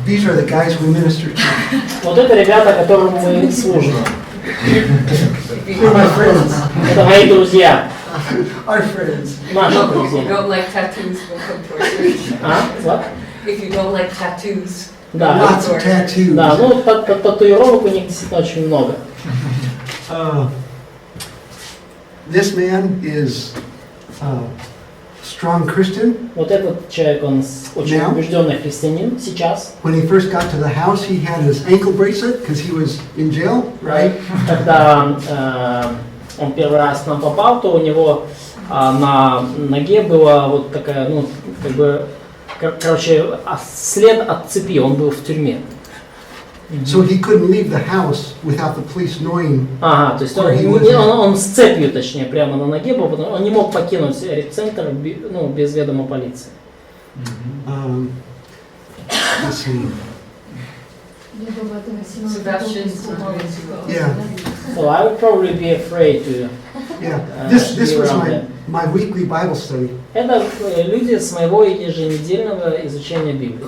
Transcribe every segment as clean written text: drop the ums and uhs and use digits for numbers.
These are the guys we minister to. Вот это ребята, которым мы служим. They're my friends. Это мои друзья, Our friends. наши If you друзья. don't like tattoos, we'll come to our church. А? Вот. If you don't like tattoos, Да, Lots of tattoos. да, ну татуировок у них действительно очень много. This man is a strong Christian. Вот этот человек, он очень Now? убежденный христианин сейчас. When he first got to the house, he had his ankle bracelet because he was in jail, right? Когда он первый раз к нам попал, то у него на ноге была вот такая, ну, как бы, короче, след от цепи, он был в тюрьме. So he couldn't leave the house without the police knowing. Ага, то есть он с цепью, точнее, прямо на ноге был, потому он не мог покинуть репцентр, ну, без ведома полиции. Let's see. Sebastian's Yeah, So I would probably be afraid to. yeah. This be was around my weekly Bible study. Это люди с моего еженедельного изучения Библии.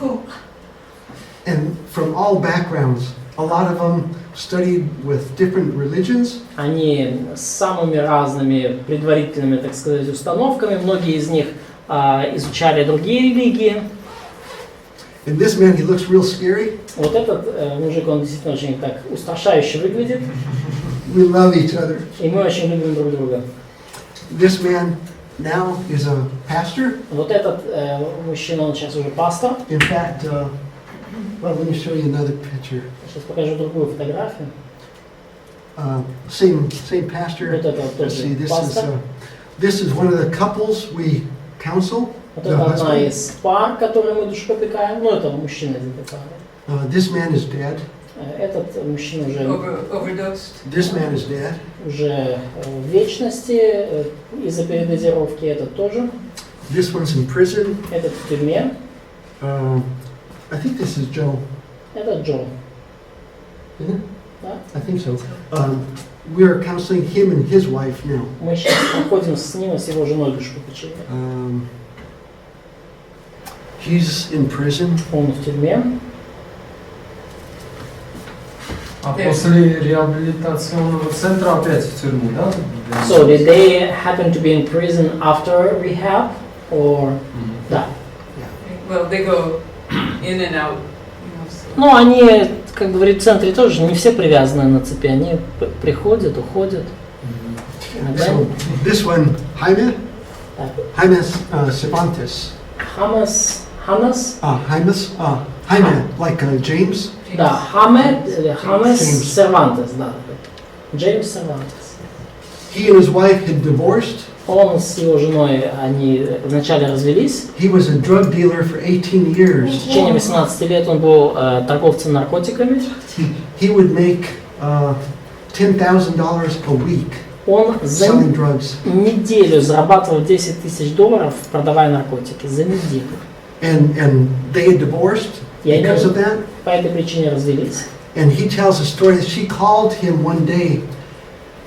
And from all backgrounds, a lot of them studied with different religions. Они с самыми разными предварительными, так сказать, установками. Многие из них изучали другие религии. And this man, he looks real scary. Вот этот мужик, он действительно очень так устрашающе выглядит. We love each other. И мы очень любим друг друга. This man now is a pastor. Вот этот мужчина, он сейчас уже пастор. In fact, well, let me show you another picture. Сейчас покажу другую фотографию. Same pastor. Вот это Let's тоже see, пастор. this is one of the couples we counsel. Вот The это одна husband. из пар, которые мы душепопекаем. Ну, это мужчина из этой пары. This man is dead. Этот мужчина уже, overdosed. This man is dead. уже в вечности из-за передозировки. Этот тоже. This one's in prison. Этот в тюрьме. I think this is Joe. Этот Джон. Isn't it? Да? I think so. We're counseling him and his wife now. Мы сейчас находим с ним и с его женой душепопечение. He's in prison. Он в тюрьме. А после реабилитационного центра опять в тюрьму, да? So did they happen to be in prison after rehab, or да? Well, they go in and out. Ну, они, как говорит в центре, тоже не все привязаны на цепи, они приходят, уходят. Иногда So this one, Jaime Cervantes. Ханес, Jaime, like James. да, Хамес James. Сервантес, да, Джеймс Сервантес. He and his wife had divorced. Он с его женой, они вначале развелись. He was a drug dealer for 18 В years. течение 18 лет он был торговцем наркотиками. He would make $10,000 a week Он за selling drugs. неделю зарабатывал $10 тысяч, продавая наркотики. За неделю. And they had divorced И они because of that. по этой причине развелись. And he tells a story that she called him one day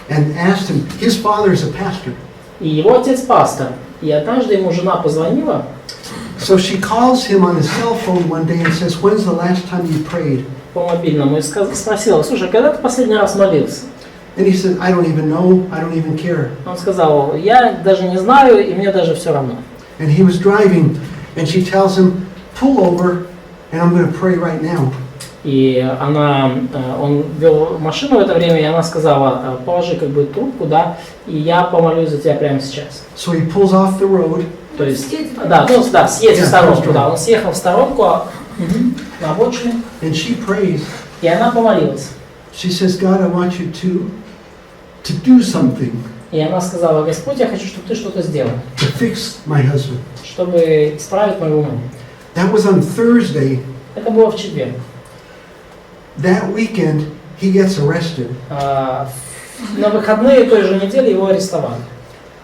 and asked him, his father is a pastor. И его отец пастор. И однажды ему жена позвонила. So she calls him on his cell phone one day and says, when's the last time you prayed? По мобильному и спросила: слушай, когда ты последний раз молился? And he said, I don't even know, I don't even care. Он сказал: я даже не знаю, и мне даже все равно. And he was driving, and she tells him, pull over, and I'm going to pray right now. И он вел машину в это время, и она сказала: положи как бы трубку, да, и я помолюсь за тебя прямо сейчас. So he pulls off the road. То есть, да, съедет в сторонку, да, он съехал в сторонку, на обочину, And she prays. и она помолилась. She says, God, I want you to do something И она сказала: Господь, я хочу, чтобы ты что-то сделал, to fix my husband. чтобы исправить моего мужа. That was on Thursday. Это было в четверг. That weekend, he gets arrested. На выходные той же недели его арестовали.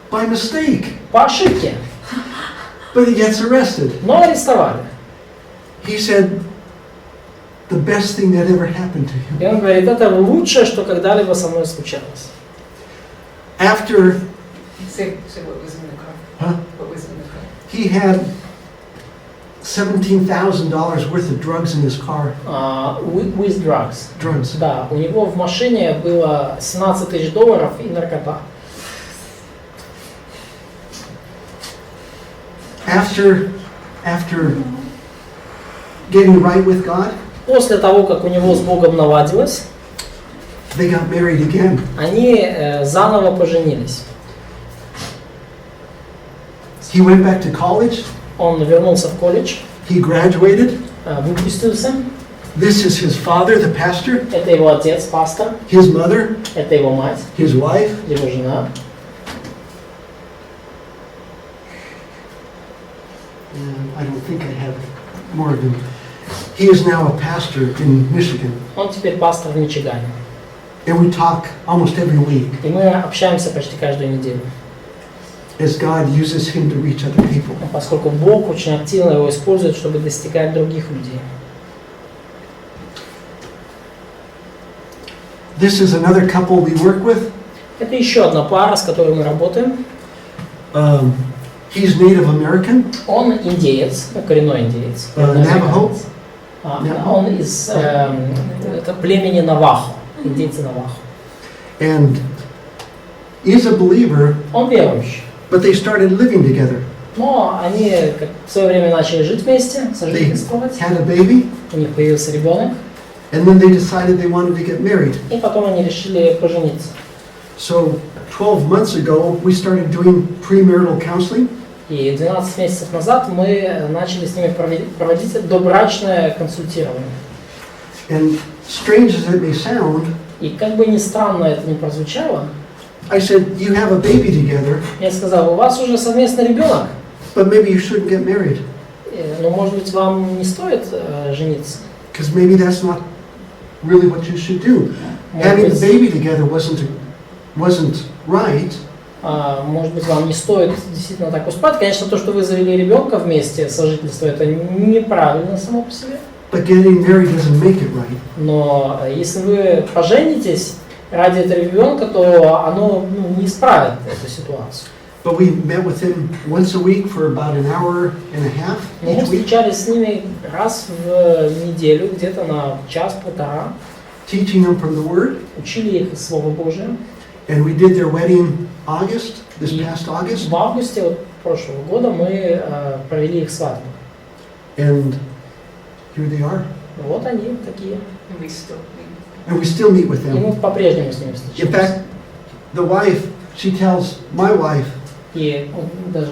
By mistake. По ошибке, But he gets arrested. но арестовали. He said, the best thing that ever happened to him. И он говорит: это лучшее, что когда-либо со мной случалось. After Say what was in the car. Huh? What was in the car. he had $17,000 worth of drugs in his car. With drugs. Drugs. Да, у него в машине было $17 тысяч и наркота. After getting right with God, После того, как у него с Богом наладилось, they got married again. они заново поженились. He went back to college. Он вернулся в колледж, He graduated. выпустился. This is his father, the pastor, Это его отец, пастор. his mother, Это его мать, his wife. его жена. And I don't think I have more of him. He is now a pastor in Michigan. Он теперь пастор в Мичигане. And we talk almost every week И мы общаемся почти каждую неделю. as God uses him to reach other people. Поскольку Бог очень активно его использует, чтобы достигать других людей. This is another couple we work with. Это еще одна пара, с которой мы работаем. He's Native American. Он индеец, коренной индеец. Navajo. Он из это племени Навахо, индейцы Навахо. And is a believer, Он верующий. but they started living together. Но они в свое время начали жить вместе, сожительствовать. Had a baby, У них появился ребенок. and then they decided they wanted to get married. И потом они решили пожениться. So 12 months ago, we started doing premarital counseling. И 12 месяцев назад мы начали с ними проводить добрачное консультирование. And strange as it may sound, И как бы ни странно это ни прозвучало, I said, you have a baby together, я сказал, у вас уже совместный ребенок, but maybe you shouldn't get married. но может быть вам не стоит жениться. Because maybe that's not really what you should do. Having a baby together wasn't right. Может быть, вам не стоит действительно так поступать. Конечно, то, что вы завели ребенка вместе, сожительство, это неправильно само по себе. But getting married doesn't make it right. Но если вы поженитесь ради этого ребенка, то оно не исправит эту ситуацию. But we met with him once a week for about an hour and a half Мы each week, встречались с ними раз в неделю, где-то на час-полтора, teaching them from the Word. учили их из Слова Божия. And we did their wedding August, this И past August. в августе прошлого года мы провели их свадьбу. And here they are. Вот они такие. And we still And we still meet with И them. мы по-прежнему с ними In встречаемся. fact, the wife, she tells my wife, И даже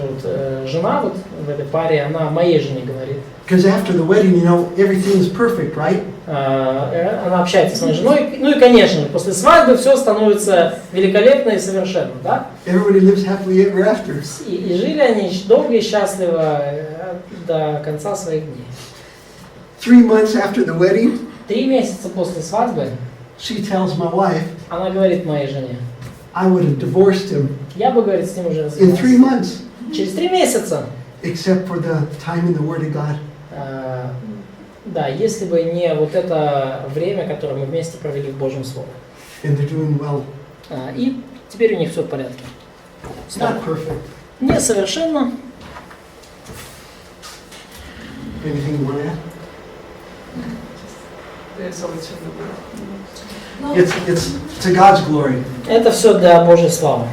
жена вот в этой паре, она моей жене говорит, because after the wedding, you know, everything is perfect, right? она общается с моей женой, ну и конечно же, после свадьбы все становится великолепно и совершенно, да? Everybody lives happily ever after. И жили они долго и счастливо до конца своих дней. 3 months after the wedding, 3 месяца после свадьбы she tells my wife, она говорит моей жене, I would have divorced him я бы, говорит, с ним уже in 3 развелась. months, Через 3 месяца. except for the time in the Word of God. Да, если бы не вот это время, которое мы вместе провели в Божьем Слове. And they're doing well. И теперь у них все в порядке. It's not perfect. Не совершенно. Anything you want to add? There's always from the Word. It's to God's glory. Это все для Божьей славы.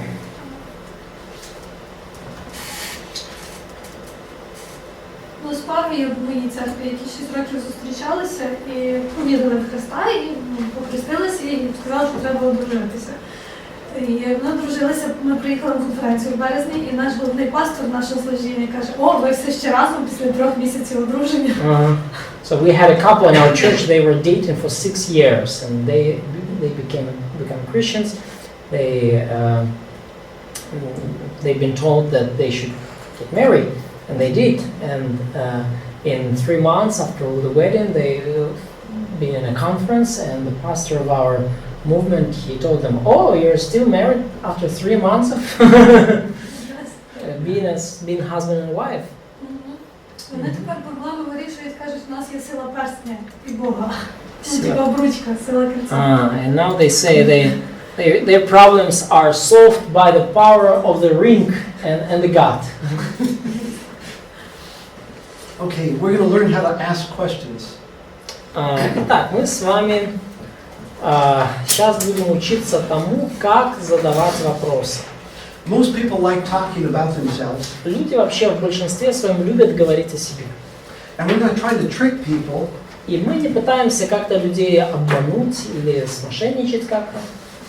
Ну, з парою в моїй церкві, які 6 років зустрічалися і повірили в Христа, і похрестилися, і сказали, що треба одружитися. І ми одружилися, ми приїхали на конференцію в березні, і наш головний пастор нашого служіння каже, о, ви все ще разом після 3 місяців одруження. So we had a couple in our church. They were dating for 6 years, and they became Christians. They've been told that they should get married, and they did. And in 3 months after the wedding, they been in a conference, and the pastor of our movement, he told them, "Oh, you're still married after 3 months of being husband and wife." Вони тепер проблеми вирішують, кажуть, у нас є сила перстня і Бога. Типа обручка, сила кільця. And now they say their problems are solved by the power of the ring and the God. Okay, we're going to learn how to ask questions. Итак, мы с вами сейчас будем учиться тому, как задавать вопросы. Most people like talking about themselves, Люди вообще в большинстве своем любят говорить о себе. and we're not trying to trick people. И мы не пытаемся как-то людей обмануть или смошенничать как-то.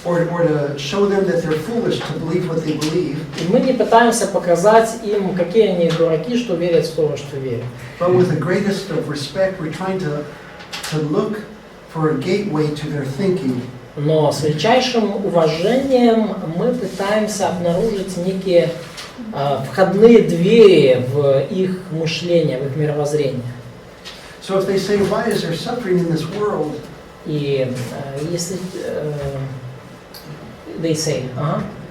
Or to show them that they're foolish to believe what they believe, И мы не пытаемся показать им, какие они дураки, что верят в то, что верят. but with the greatest of respect, we're trying to look for a gateway to their thinking. Но с величайшим уважением мы пытаемся обнаружить некие входные двери в их мышление, в их мировоззрение. So if they say, why is there suffering in this world? И если they say,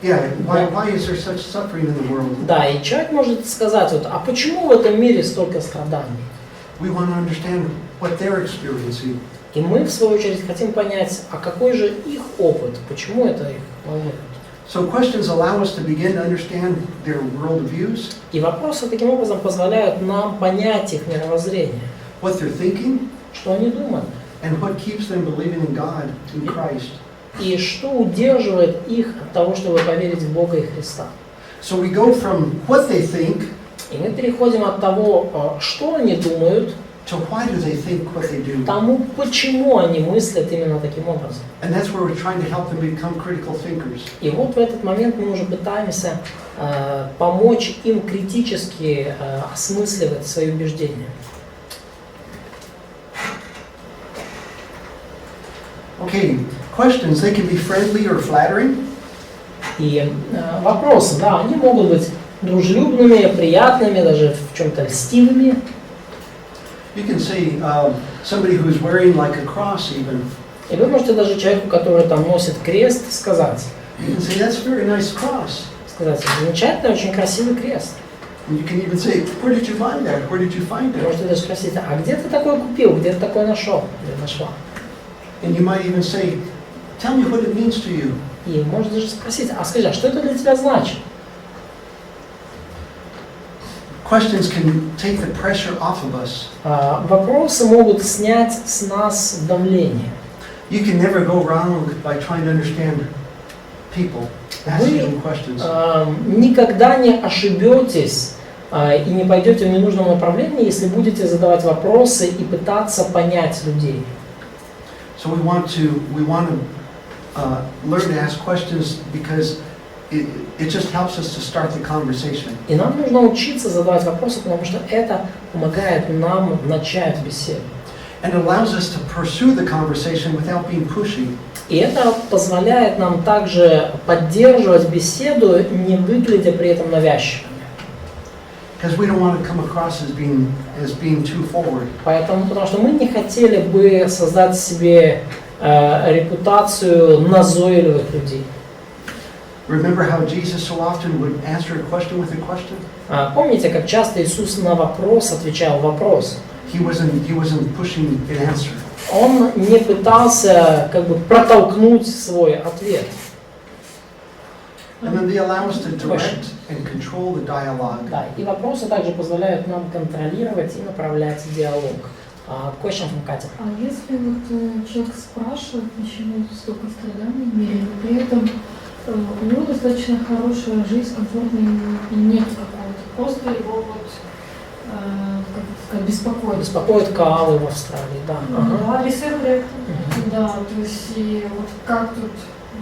Yeah, why is there such suffering in the world? да, и человек может сказать, вот, а почему в этом мире столько страданий? We want to understand what they're experiencing. И мы, в свою очередь, хотим понять, а какой же их опыт, почему это их волнует. So questions allow us to begin to understand their worldviews, И вопросы таким образом позволяют нам понять их мировоззрение, what they're thinking, что они думают, and what keeps them believing in God, in Christ. и что удерживает их от того, чтобы поверить в Бога и Христа. So we go from what they think И мы переходим от того, что они думают, to why do they think what they do. к тому, почему они мыслят именно таким образом. And that's where we're trying to help them become critical thinkers. И вот в этот момент мы уже пытаемся помочь им критически осмысливать свои убеждения. Okay, questions, they can be friendly or flattering. И вопросы, да, они могут быть дружелюбными, приятными, даже в чем-то льстивыми. You can say somebody who's wearing like a cross even. И вы можете даже человеку, который там носит крест, сказать, You can say, that's a very nice cross. замечательный, очень красивый крест. And you can even say, where did you buy that? Where did you find Вы it? можете даже спросить, а где ты такое купил, где ты такое нашел, где нашла? And you might even say, tell me what it means to you. И можете даже спросить, а скажи, а что это для тебя значит? Questions can take the pressure off of us. Вопросы могут снять с нас давление. You can never go wrong by trying to understand people, asking them questions. Никогда не ошибетесь и не пойдете в ненужном направлении, если будете задавать вопросы и пытаться понять людей. So we want to learn to ask questions because it just helps us to start the conversation. И нам нужно учиться задавать вопросы, потому что это помогает нам начать беседу. And allows us to pursue the conversation without being pushy. И это позволяет нам также поддерживать беседу, не выглядя при этом навязчивыми. Because we don't want to come across as being too forward. Потому что мы не хотели бы создать себе репутацию назойливых людей. Remember how Jesus so often would answer a question with a question? Помните, как часто Иисус на вопрос отвечал вопрос? He wasn't pushing an answer. Он не пытался как бы протолкнуть свой ответ. And then they allow us to direct and control the dialogue. Да, и вопросы также позволяют нам контролировать и направлять диалог. Question from Катя. А если вот человек спрашивает, почему столько страданий в мире, но при этом у него достаточно хорошая жизнь, комфортная, и нет какого-то, просто его вот, как это сказать, беспокоит. Беспокоит коалы в Австралии, да. Да, беседует. Да, то есть и вот как тут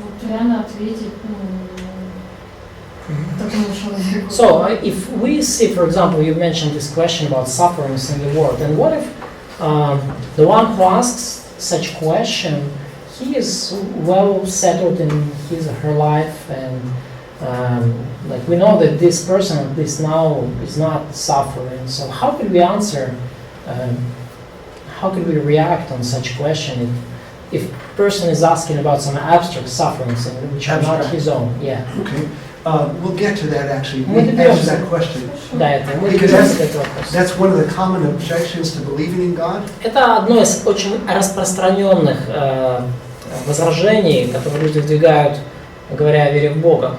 вот реально ответить, такому человеку. So, if we see, for example, you mentioned this question about sufferings in the world, and what if the one who asks such question, he is well settled in his or her life, and like we know that this person, at least now, is not suffering. So how could we answer? How could we react on such question if person is asking about some abstract sufferings which are not his own? Yeah. Okay. We'll get to that actually. Мы We'll answer that question. Да, это мы Because доберемся до этого вопроса. That's one of the common objections to believing in God. Это одно из очень распространенных возражений, которые люди выдвигают, говоря о вере в Бога.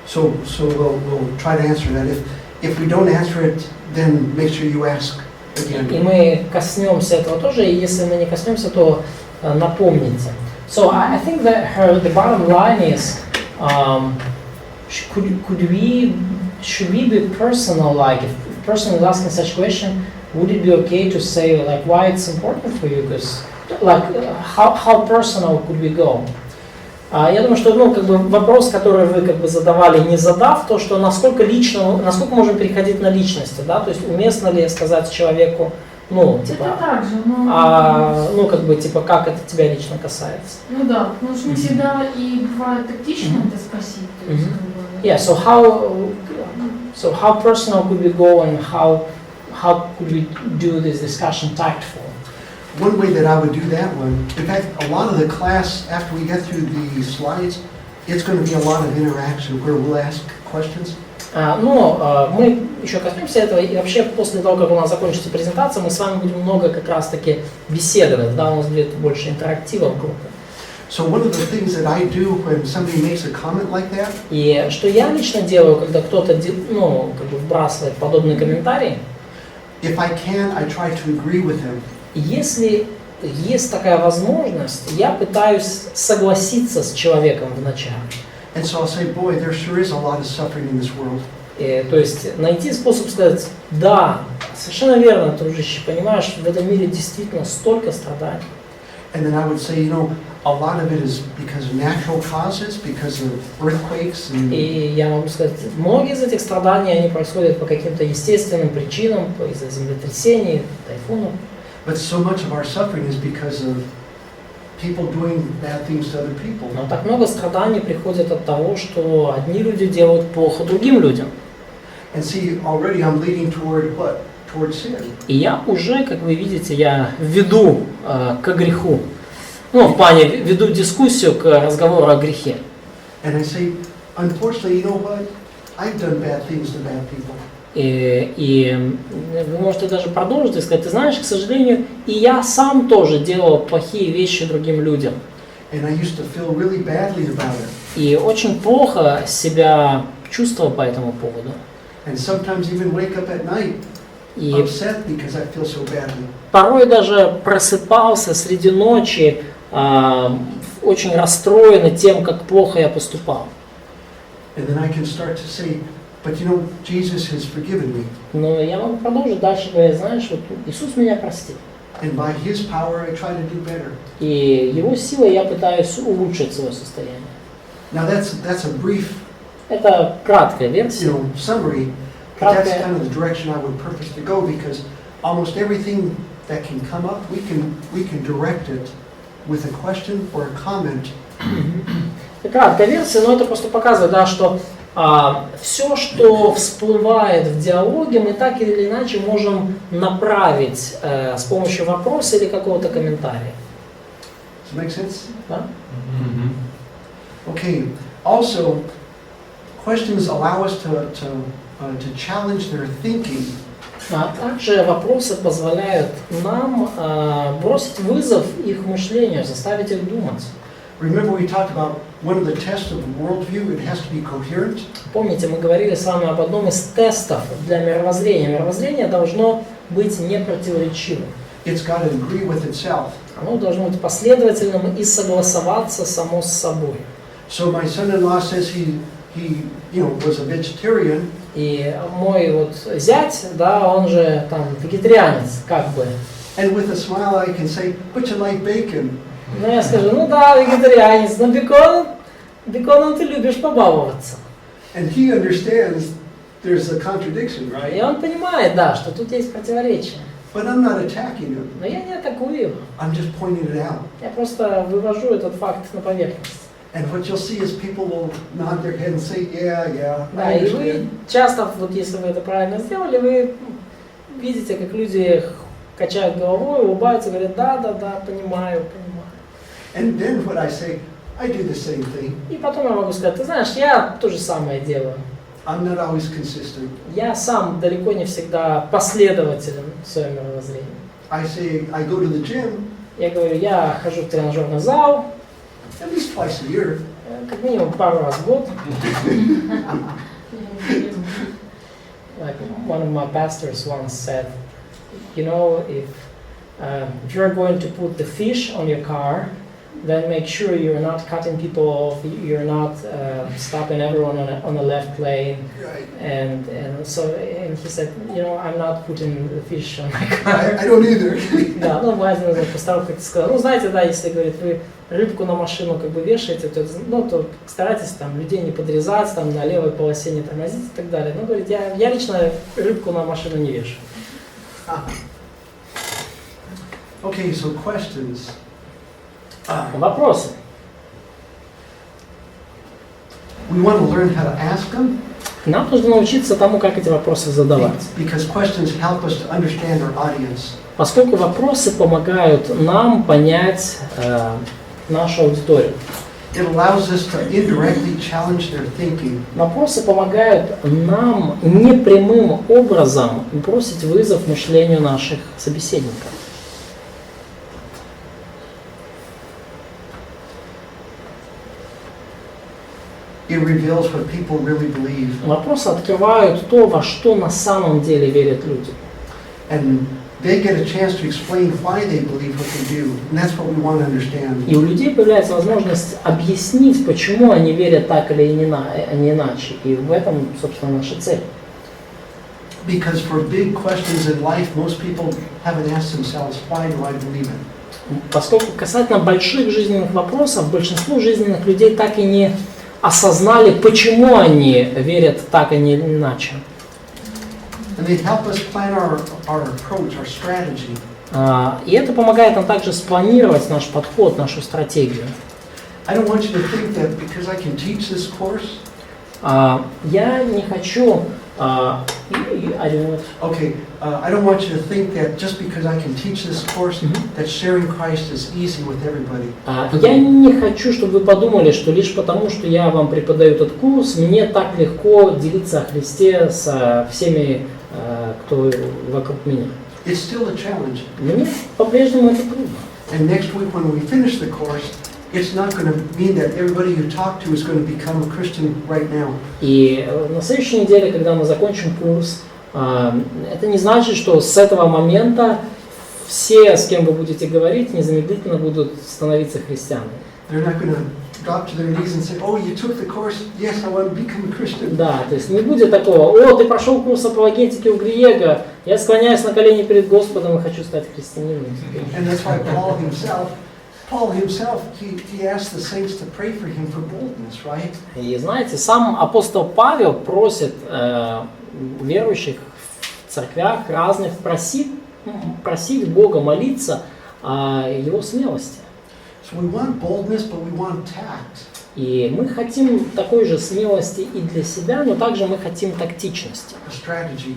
So we'll try to answer that. If we don't answer it, then make sure you ask again. И мы коснемся этого тоже, и если мы не коснемся, то напомните. So I think that the bottom line is, should we be personal? Like if a person is asking such question, would it be okay to say like why it's important for you? Because like how personal could we go? Я думаю, что вопрос, который вы задавали, не задав, то, что насколько можем переходить на личности, да, то есть уместно ли сказать человеку, Это так же, но... как это тебя лично касается. Ну да, потому что не всегда и бывает тактично это спросить. То есть, Yeah, so how personal could we go and how could we do this discussion tactful? One way that I would do that one, in fact, a lot of the class, after we get through the slides, it's going to be a lot of interaction where we'll ask questions. Но мы еще коснемся этого, и вообще после того, как у нас закончится презентация, мы с вами будем много как раз-таки беседовать, да, у нас будет больше интерактива в группе. So one of the things that I do when somebody makes a comment like that, И что я лично делаю, когда кто-то вбрасывает подобные комментарии, if I can, I try to agree with him. если есть такая возможность, я пытаюсь согласиться с человеком вначале. And so I'll say, boy, there sure is a lot of suffering in this world. То есть найти способ сказать, да, совершенно верно, дружище, понимаешь, в этом мире действительно столько страданий. And then I would say, a lot of it is because of natural causes, because of earthquakes. И я могу сказать, многие из этих страданий, они происходят по каким-то естественным причинам, из-за землетрясений, тайфунов. But so much of our suffering is because of people doing bad things to other people. Но так много страданий приходит от того, что одни люди делают плохо другим людям. And see, already I'm leading toward what? Toward sin. И я уже, как вы видите, я веду к греху. В плане веду дискуссию к разговору о грехе. And I say, unfortunately, you know what? I've done bad things to bad people. И вы можете даже продолжить и сказать, ты знаешь, к сожалению, и я сам тоже делал плохие вещи другим людям. And I used to feel really badly about it. И очень плохо себя чувствовал по этому поводу. And sometimes even wake up at night upset because I feel so badly. Порой даже просыпался среди ночи очень расстроенный тем, как плохо я поступал. And then I can start to say, but Jesus has forgiven me. Но я могу продолжить дальше говорить, знаешь, вот Иисус меня простил. And by His power, I try to do better. И Его силой я пытаюсь улучшить свое состояние. Now that's a brief, Это краткая версия. summary. But that's kind of the direction I would purpose to go because almost everything that can come up, we can direct it with a question or a comment. Краткая версия, но это просто показывает, да, что все, что всплывает в диалоге, мы так или иначе можем направить с помощью вопроса или какого-то комментария. Does that make sense? Да? Okay. Also, questions allow us to challenge their thinking. А также вопросы позволяют нам бросить вызов их мышлению, заставить их думать. Remember we talked about one of the tests of worldview, it has to be coherent. Помните, мы говорили с вами об одном из тестов для мировоззрения. Мировоззрение должно быть непротиворечивым. It's got to agree with itself. Оно должно быть последовательным и согласоваться само с собой. So my son-in-law says he was a vegetarian. И мой зять, да, он же там вегетарианец, как бы. And with a smile I can say, but you like bacon. Ну я скажу, да, вегетарианец, но беконом ты любишь побаловаться. And he understands there's a contradiction, И right? он понимает, да, что тут есть противоречие. But I'm not attacking him. Но я не атакую его. I'm just pointing it out. Я просто вывожу этот факт на поверхность. And what you'll see is people will nod their head and say, yeah, Да, I и вы understand. часто, если вы это правильно сделали, вы видите, как люди качают головой, улыбаются, говорят, да, понимаю. And then what I say, I do the same thing. И потом я могу сказать, ты знаешь, я то же самое делаю. I'm not always consistent. Я сам далеко не всегда последователен в своем мировоззрении. I say, I go to the gym Я говорю, я хожу в тренажерный зал, at least twice a year. как минимум пару раз в год. Like one of my pastors once said, you know, if you're going to put the fish on your car, then make sure you're not cutting people off, you're not stopping everyone on the left lane. Right. And he said, you know, I'm not putting the fish on my car. I don't either. Да, ну, Вайзен поставил, как ты сказал. Ну, знаете, да, если, говорит, вы рыбку на машину как бы вешаете, то, ну, то старайтесь там людей не подрезать, там на левой полосе не тормозить и так далее. Ну, говорит, я лично рыбку на машину не вешаю. Okay, so questions. Вопросы. We want to learn how to ask them Нам нужно научиться тому, как эти вопросы задавать. because questions help us to understand our audience. Поскольку вопросы помогают нам понять нашу аудиторию. It allows us to indirectly challenge their thinking. Вопросы помогают нам непрямым образом бросить вызов мышлению наших собеседников. It reveals what people really believe. Вопросы открывают то, во что на самом деле верят люди. And they get a chance to explain why they believe what they do. And that's what we want to understand. И у людей появляется возможность объяснить, почему они верят так или не иначе. И в этом, собственно, наша цель. Because for big questions in life, most people haven't asked themselves, why do I believe it? Поскольку касательно больших жизненных вопросов, большинство жизненных людей так и не осознали, почему они верят так и не иначе. And they help us plan our approach, our strategy. И это помогает нам также спланировать наш подход, нашу стратегию. I don't want you to think that because I can teach this course. Я не хочу... Okay, I don't want you to think that just because I can teach this course, that sharing Christ is easy with everybody. Я не хочу, чтобы вы подумали, что лишь потому, что я вам преподаю этот курс, мне так легко делиться о Христе со всеми, кто вокруг меня. It's still a challenge. Мне по-прежнему это трудно. And next week when we finish the course, it's not going to mean that everybody you talk to is going to become a Christian right now. И на следующей неделе, когда мы закончим курс, это не значит, что с этого момента все, с кем вы будете говорить, незамедлительно будут становиться христианами. They're not going to drop to their knees and say, "Oh, you took the course. Yes, I want to become a Christian." Да, то есть не будет такого: «О, ты прошел курс апологетики у Гриего, я склоняюсь на колени перед Господом и хочу стать христианином». And that's why Paul himself, he asked the saints to pray for him for boldness, right? И знаете, сам апостол Павел просит верующих в церквях разных просить Бога, молиться о его смелости. So we want boldness, but we want tact. И мы хотим такой же смелости и для себя, но также мы хотим тактичности A strategy.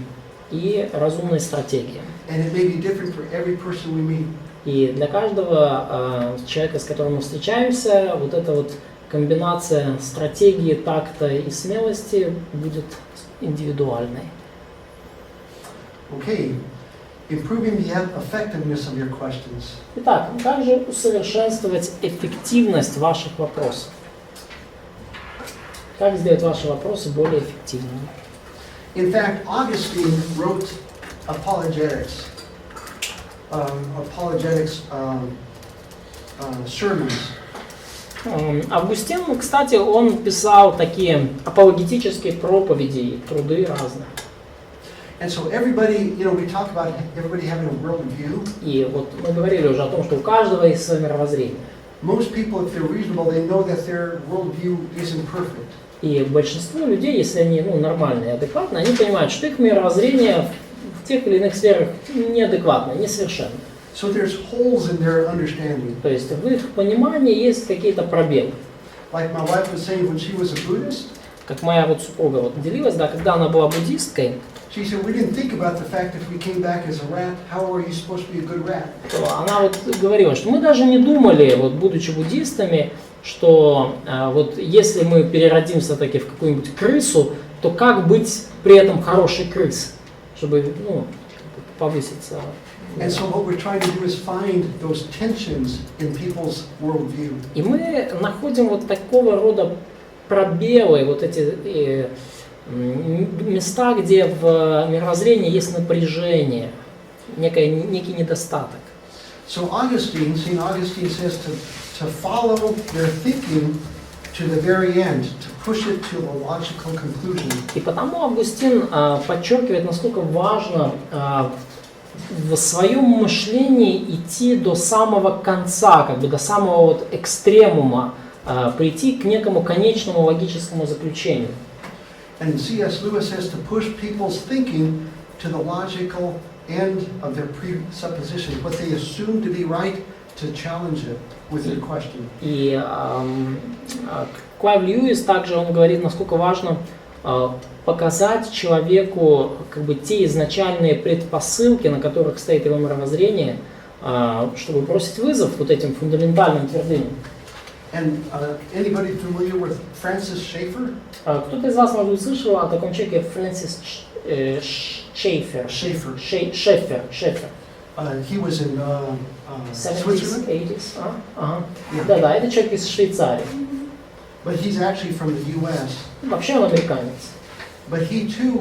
и разумной стратегии. And it may be different for every person we meet. И для каждого человека, с которым мы встречаемся, вот эта вот комбинация стратегии, такта и смелости будет индивидуальной. Okay. Improving the effectiveness of your questions. Итак, как же усовершенствовать эффективность ваших вопросов? Как сделать ваши вопросы более эффективными? In fact, Augustine wrote Apologetics. Sermons. Августин, кстати, он писал такие апологетические проповеди, труды разные. And so everybody, we talk about everybody having a worldview. И вот мы говорили уже о том, что у каждого есть свое мировоззрение. Most people, if they're reasonable, they know that their worldview isn't perfect. И большинство людей, если они нормальные и адекватные, они понимают, что их мировоззрение в тех или иных сферах неадекватно, несовершенно. So there's holes in their understanding. То есть в их понимании есть какие-то пробелы. Like my wife was saying when she was a Buddhist. Как моя вот супруга вот делилась, да, когда она была буддисткой, she said, we didn't think about the fact that if we came back as a rat, how are you supposed to be a good rat? То она вот говорила, что мы даже не думали, вот будучи буддистами, что вот если мы переродимся таки в какую-нибудь крысу, то как быть при этом хорошей крысой, чтобы повыситься. And so what we're trying to do is find those tensions in people's worldview. И мы находим вот такого рода пробелы, вот эти места, где в мировоззрении есть напряжение. некий недостаток. So St. Augustine says to follow their thinking to the very end, to push it to a logical conclusion. И потому Августин подчеркивает, насколько важно в своем мышлении идти до самого конца, как бы до самого вот экстремума, прийти к некому конечному логическому заключению. And C.S. Lewis says to push people's thinking to the logical end of their presuppositions, what they assume to be right, to challenge it with their question. И Клайв Льюис также он говорит, насколько важно показать человеку как бы те изначальные предпосылки, на которых стоит его мировоззрение, чтобы бросить вызов вот этим фундаментальным твердыням. And anybody familiar with Francis Schaeffer? Кто-то из вас, может быть, слышал о таком человеке Фрэнсис Шеффер. He was in 70s, Switzerland, 80s. Ага. Yeah. Да, это человек из Швейцарии. but he's actually from the U.S. Вообще он американец. But he too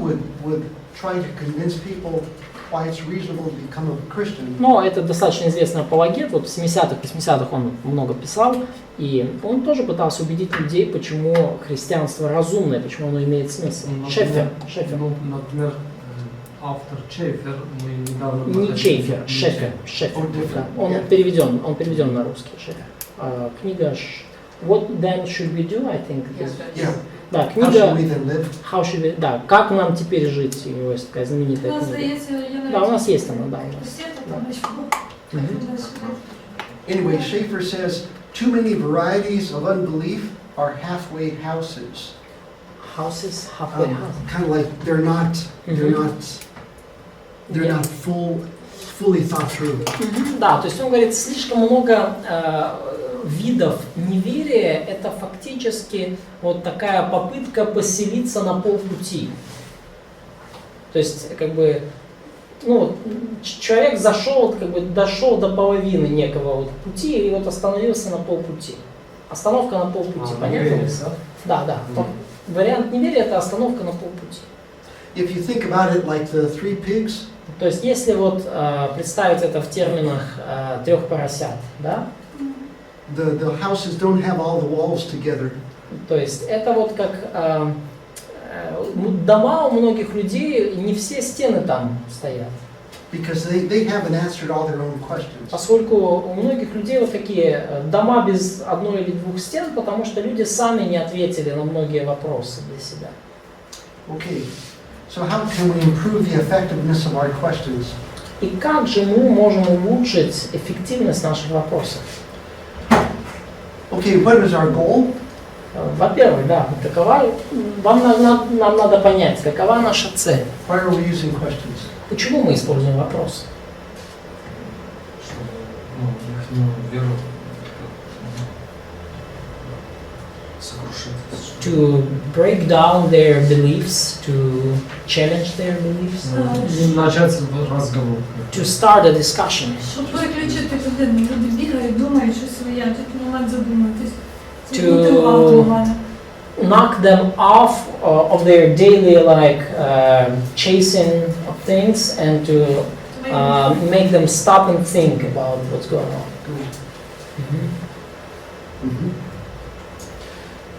would try to convince people why it's reasonable to become a Christian. Но это достаточно известный апологет, вот в 70-х, 80-х он много писал, и он тоже пытался убедить людей, почему христианство разумное, почему оно имеет смысл. Шеффер. Ну, например, автор Шеффер, мы недавно... Не Шеффер, Шеффер. Да. Он переведен на русский, Шеффер. Книга What Then Should We Do, I think. Yeah. Да, How книга should we then live? How should we, да, как нам теперь жить, у него есть такая знаменитая У нас книга. здається, я Да, у нас есть она, да, у нас. Кассета там еще. Anyway, Schaeffer says too many varieties of unbelief are halfway houses. Houses, halfway house. Kind of like they're not fully thought through. Да, то есть он говорит, слишком много видов неверия, это фактически вот такая попытка поселиться на полпути. То есть, как бы, ну, человек зашел, как бы дошел до половины некого вот пути и вот остановился на полпути. Остановка на полпути, понятно? Да. Вариант неверия это остановка на полпути. If you think about it like the three pigs, То есть, если вот представить это в терминах трех поросят, да? the houses don't have all the walls together. То есть это вот как дома у многих людей, не все стены там стоят. Because they haven't answered all their own questions. Поскольку у многих людей вот такие дома без одной или двух стен, потому что люди сами не ответили на многие вопросы для себя. Okay, so how can we improve the effectiveness of our questions? И как же мы можем улучшить эффективность наших вопросов? Okay, what is our goal? Во-первых, да, нам надо понять, какова наша цель. Why are we using questions? Почему мы используем вопросы? Чтобы их веру сокрушить. To break down their beliefs, to challenge their beliefs, И начать разговор. to start a discussion. Щоб переключити людину, люди бігають, думають, що своє, а тут момент задуматись. Це To- бути увагу до мене. Knock them off of their daily chasing of things and to make them stop and think about what's going on.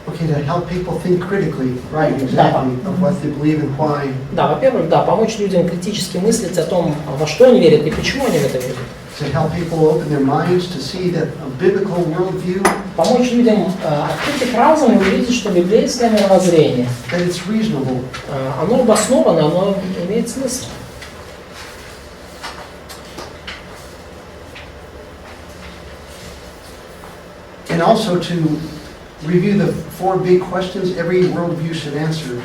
Okay, to help people think critically, right, exactly, of what they believe and why. Да, во-первых, да, помочь людям критически мыслить о том, во что они верят и почему они в это верят. To help people open their minds to see that a biblical worldview, Помочь людям открыть их разум и увидеть, что библейское мировоззрение, that it's reasonable. оно обосновано, оно имеет смысл. And also to review the four big questions every worldview should answer.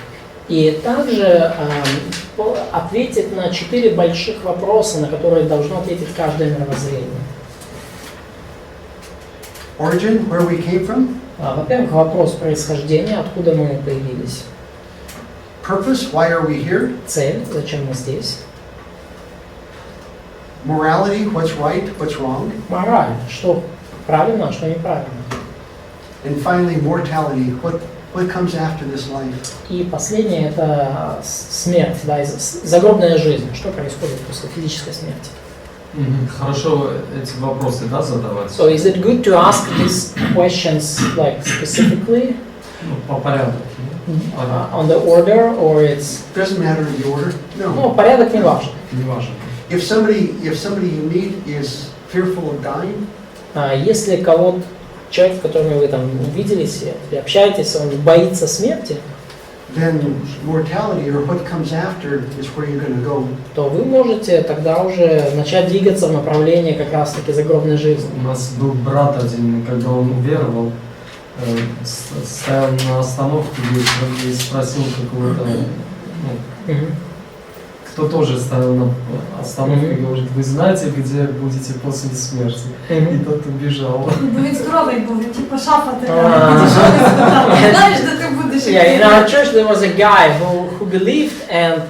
И также ответить на 4 больших вопроса, на которые должно ответить каждое мировоззрение. Origin, where we came from. Во-первых, вопрос происхождения, откуда мы появились. Purpose, why are we here? Цель, зачем мы здесь. Morality, what's right, what's wrong. Мораль, что правильно, а что неправильно. And finally, mortality, what comes after this life. И последнее это смерть, да, загробная жизнь. Что происходит после физической смерти? Хорошо эти вопросы, да, задавать? So is it good to ask these questions like specifically Ну, по порядку. on the order, or it's Doesn't matter the order. No. ну, порядок не важен. Не важно. If somebody you meet is fearful of dying, Если кого-то, человек, с которым вы там увиделись или общаетесь, он боится смерти, then mortality or what comes after is where you're going to go. то вы можете тогда уже начать двигаться в направлении как раз-таки загробной жизни. У нас был брат один, когда он уверовал, стоял на остановке вечером и спросил какого-то, ну, кто тоже стоял на остановке и говорит, вы знаете, где будете после смерти? И тот убежал. Бо він здоровий був, він типу шафа така, підійшов і спитав, знаєш, де ти будеш? Yeah, in our church there was a guy who believed and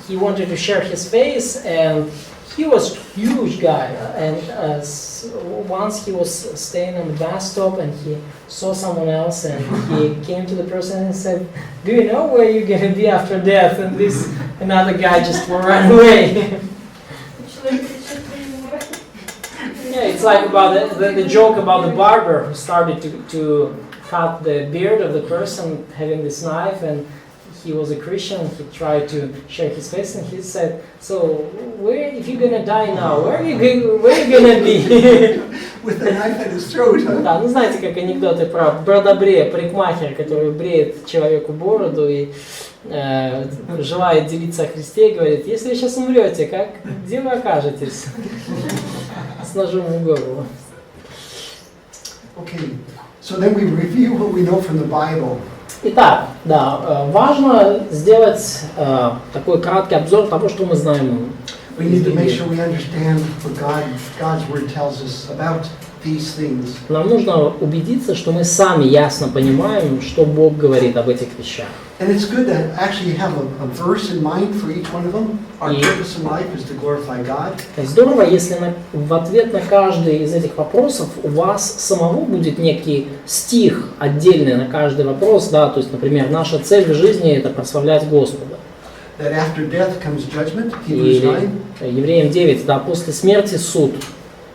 he wanted to share his faith, and he was a huge guy, and once he was staying on the bus stop and he saw someone else and he came to the person and said, do you know where you're going to be after death? And this another guy just ran away. Yeah, it's like about the joke about the barber who started to cut the beard of the person having this knife, and he was a Christian. He tried to share his face, and he said, "So, where, if you're gonna die now, where are you gonna be?" With a knife at his throat, huh? Да, ну знаете, как анекдоты про бродобрея, парикмахера, который бреет человеку бороду и желает делиться о Христе, и говорит, если вы сейчас умрете, где вы окажетесь? С ножом в голову. Okay, so then we review what we know from the Bible. Итак, да, важно сделать такой краткий обзор того, что мы знаем. We need to make sure we understand what God's Word tells us about these things. Нам нужно убедиться, что мы сами ясно понимаем, что Бог говорит об этих вещах. And it's good to actually have a verse in mind for each one of them. Our purpose in life is to glorify God. Здорово, если в ответ на каждый из этих вопросов у вас самого будет некий стих отдельный на каждый вопрос, да, то есть, например, наша цель в жизни это прославлять Господа. That after death comes judgment, Hebrews Или 9. Евреям 9, да, после смерти суд.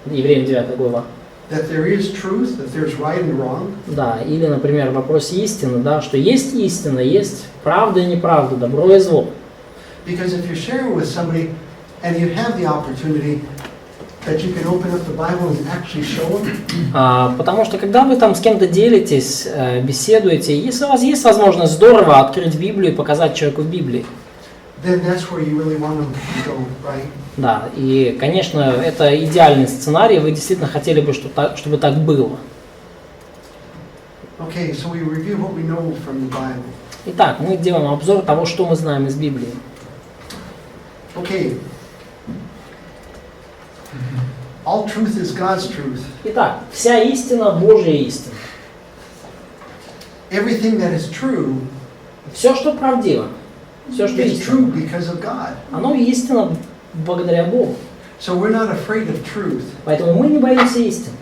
Евреям 9 глава. That there is truth, that there's right and wrong. Да, или, например, вопрос истины, да, что есть истина, есть правда и неправда, добро и зло. Because if you're sharing with somebody and you have the opportunity that you can open up the Bible and actually show them. Потому что когда вы там с кем-то делитесь, беседуете, если у вас есть возможность здорово открыть Библию и показать человеку в Библии. Then that's where you really want them to go, right? Да, и, конечно, это идеальный сценарий, вы действительно хотели бы, чтобы так было. Okay, so we review what we know from the Bible. Итак, мы делаем обзор того, что мы знаем из Библии. Okay. All truth is God's truth. Итак, вся истина Божья истина. Everything that is true Все, что правдиво, все, что is true истинно, because of God. оно истинно благодаря Богу. So we're not afraid of truth. Поэтому мы не боимся истины.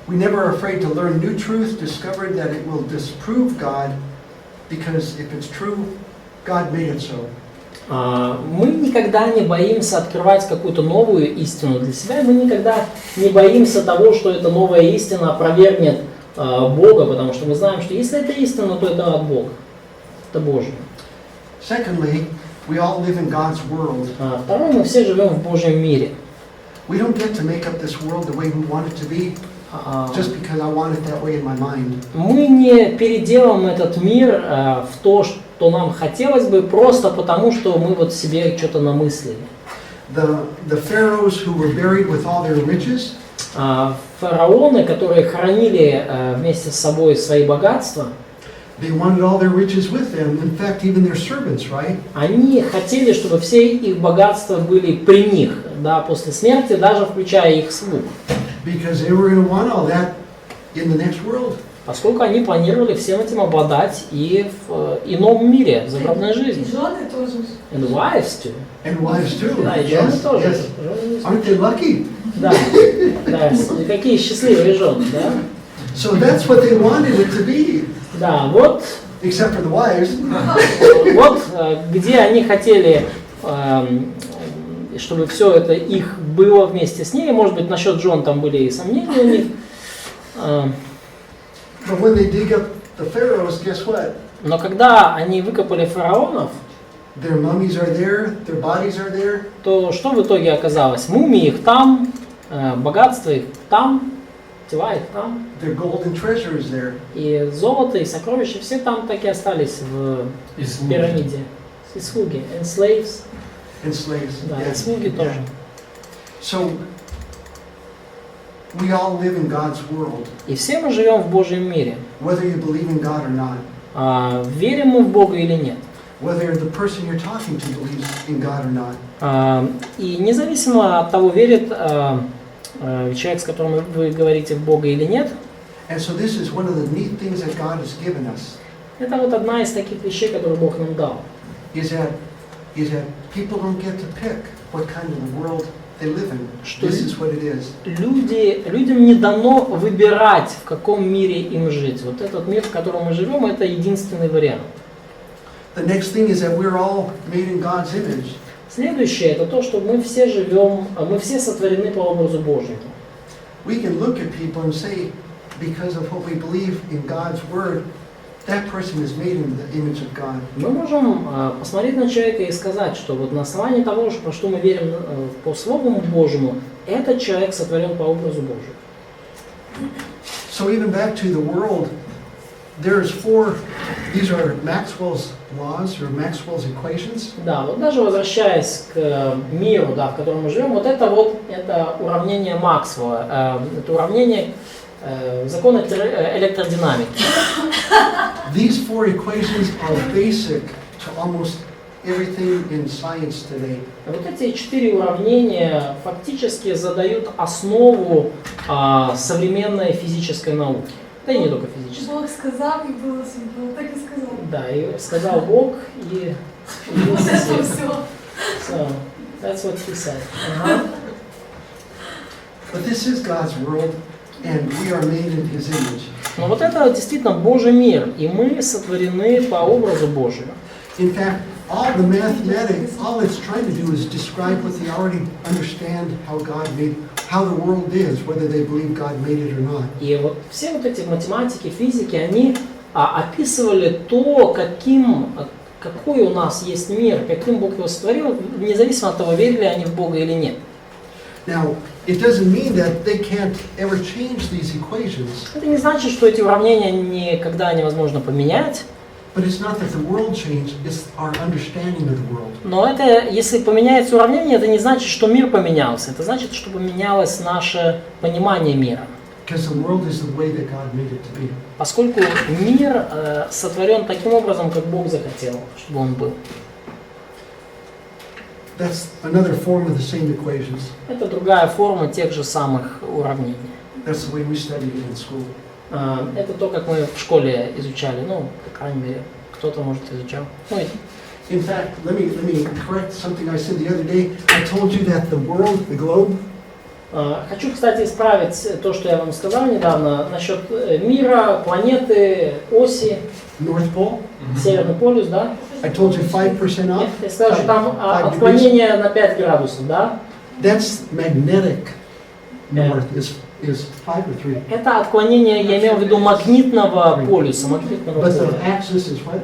We never are afraid to learn new truth, discover that it will disprove God, because if it's true, God made it so. Мы никогда не боимся открывать какую-то новую истину для себя, и мы никогда не боимся того, что эта новая истина опровергнет Бога, потому что мы знаем, что если это истина, то это от Бога, это Божье. Secondly, we all live in God's world. Второе, мы все живем в Божьем мире. We don't get to make up this world the way we want it to be, just because I want it that way in my mind. Мы не переделаем этот мир в то, что нам хотелось бы, просто потому, что мы вот себе что-то намыслили. The pharaohs who were buried with all their riches, Фараоны, которые хранили вместе с собой свои богатства, they wanted all their riches with them. In fact, even their servants, right? они хотели, чтобы все их богатства были при них, да, после смерти, даже включая их слуг. Because they were going to want all that in the next world. Поскольку они планировали всем этим обладать и в ином мире, в загробной жизни. И жены тоже. And wives too. And wives too. Да, и жены Yes, тоже. yes. Aren't they lucky? Да, да, какие счастливые жены, да? So that's what they wanted it to be. Да, вот, except for the wives. вот где они хотели, чтобы все это их было вместе с ней. Может быть, насчет жен там были и сомнения у них. But when they dig up the pharaohs, guess what? Но когда они выкопали фараонов, Their mummies are there, their bodies are there. то что в итоге оказалось? Мумии их там, богатство их там, тела их там, Their golden treasure is there. и золото, и сокровища все там так и остались в И слуги. пирамиде. И слуги, and slaves, And slaves. да, Yeah. и слуги тоже. So we all live in God's world, И все мы живем в Божьем мире. whether you believe in God or not. Верим мы в Бога или нет. Whether the person you're talking to believes in God or not. И независимо от того, верит человек, с которым вы говорите в Бога или нет, And so this is one of the neat things that God has given us, это вот одна из таких вещей, которые Бог нам дал. is that people don't get to pick what kind of world they live in. Что This is what it is. Людям не дано выбирать, в каком мире им жить. Вот этот мир, в котором мы живем, это единственный вариант. The next thing is that we're all made in God's image. Следующее, это то, что мы все живем, мы все сотворены по образу Божьему. We can look at people and say, because of what we believe in God's word, that person is made in the image of God. Мы можем посмотреть на человека и сказать, что вот на основании того, во что мы верим по Слову Божьему, этот человек сотворен по образу Божьему. So even back to the world, there's four, these are Maxwell's laws or Maxwell's equations. Да, вот даже возвращаясь к миру, да, в котором мы живем, вот это уравнение Максвелла, это уравнение закона электродинамики. These four equations are basic to almost everything in science today. Вот эти 4 уравнения фактически задают основу современной физической науки. Да и не только физической. Бог сказав, і було світло, так і сказав. Да, и сказал Бог, и появился Це свет. все. So, that's what he said. Ага. But this is God's world, and we are made in His image. Но вот это действительно Божий мир, и мы сотворены по образу Божию. In fact, all the mathematics, all it's trying to do is describe what they already understand how God made, how the world is, whether they believe God made it or not. И вот все вот эти математики, физики, они описывали то, какой у нас есть мир, каким Бог его сотворил, независимо от того, верили они в Бога или нет. Now, it doesn't mean that they can't ever change these equations, Это не значит, что эти уравнения никогда невозможно поменять, but it's not that the world changed, it's our understanding of the world. но это, если поменяется уравнение, это не значит, что мир поменялся, это значит, что поменялось наше понимание мира. Because the world is the way that God made it to be. Поскольку мир сотворен таким образом, как Бог захотел, чтобы он был. That's another form of the same equations. Это другая форма тех же самых уравнений. That's the way we studied it in school. Это то, как мы в школе изучали, ну, по крайней мере, кто-то, может, изучал. Ну, In fact, let me correct something I said the other day. I told you that the world, the globe, хочу, кстати, исправить то, что я вам сказал недавно насчет мира, планеты, оси, North Pole, Северный полюс, да? I told you 5% off. Я сказал, что там 5 degrees. отклонение на 5 градусов, да? That's magnetic north is 5 or 3. Это отклонение, я имел в виду магнитного полюса, магнитного But the поля. axis is what?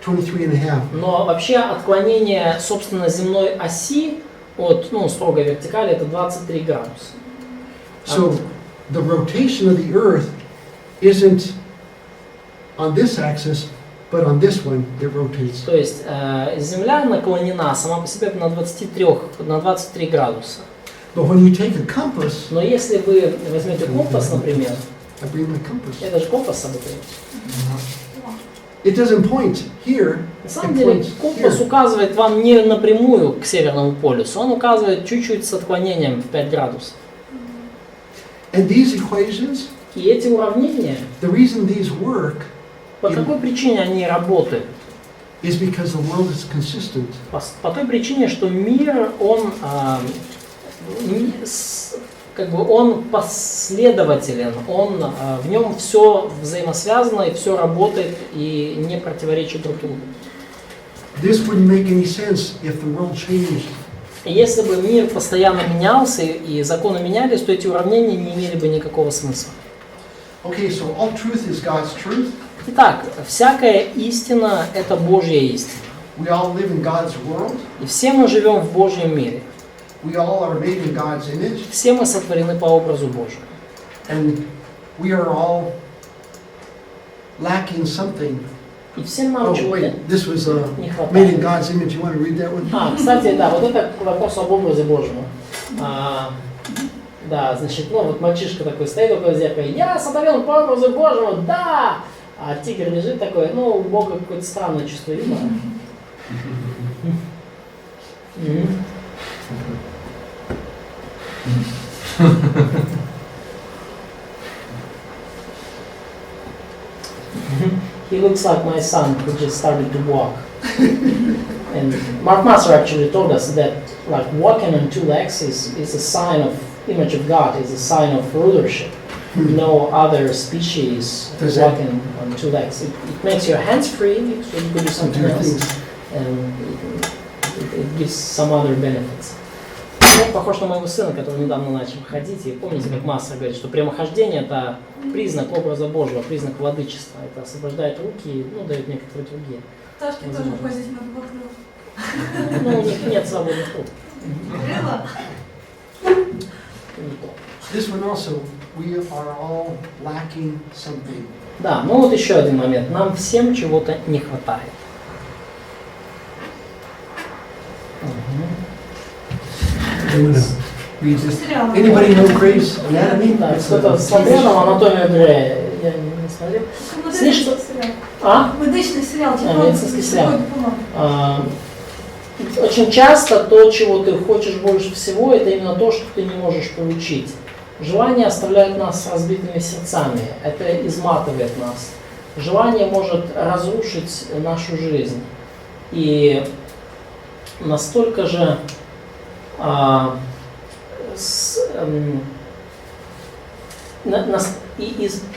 23.5. Но вообще отклонение, собственно, земной оси от, ну, строгой вертикали это 23 градуса. So the rotation of the Earth isn't on this axis, but on this one it rotates. То есть Земля наклонена сама по себе на 23 градуса. But when you take a compass, Но если вы возьмете компас, например, I bring my compass. это же компас с собой берете. It doesn't point here. На самом It деле points компас here. указывает вам не напрямую к Северному полюсу, он указывает чуть-чуть с отклонением в 5 градусов. And these equations, И эти уравнения, the reason these work по какой причине они работают? is because the world is consistent. По той причине, что мир, он как бы он последователен, в нем все взаимосвязано и все работает и не противоречит друг другу. This wouldn't make any sense if the world changed. Если бы мир постоянно менялся и законы менялись, то эти уравнения не имели бы никакого смысла. Okay, so all truth is God's truth. Итак, всякая истина – это Божья истина. We all live in God's world. И все мы живем в Божьем мире. We all are made in God's image. Все мы сотворены по образу Божьему. And we are all lacking something. И всем нам Oh, чего-то wait, this was не made in хватает. God's image. You want to read that one? Кстати, да, вот это вопрос об образе Божьем. Да, значит, вот мальчишка такой стоит около зеркала, я сотворен по образу Божьему, да! А тигр лежит такой, у Бога какое-то странное чувство юмора. He looks like my son who just started to walk. And Mark Master actually told us that like walking on two legs is a sign of image of God, is a sign of rulership. No other species Does that- walking on two legs. It makes your hands free, so you can do something Do else, things. and it gives some other benefits. Он похож на моего сына, который недавно начал ходить. И помните, как Мастер говорит, что прямохождение – это признак образа Божьего, признак владычества. Это освобождает руки и дает некоторые другие. Пташки тоже Возможно. ходять на двох ногах. У них нет свободных рук. Гриего? Не то. This one also, we are all lacking something. Да, вот еще один момент. Нам всем чего-то не хватает. I'm gonna read this. Сериал. Anybody know Grey's Anatomy? Да, It's кто-то смотрел там «Анатомию Грея». Я не смотрел. Медичний Слышно? серіал. Медичний серіал, медицинский сериал. допомога. Очень часто то, чего ты хочешь больше всего, это именно то, что ты не можешь получить. Желание оставляет нас с разбитыми сердцами, это изматывает нас. Желание может разрушить нашу жизнь. И настолько же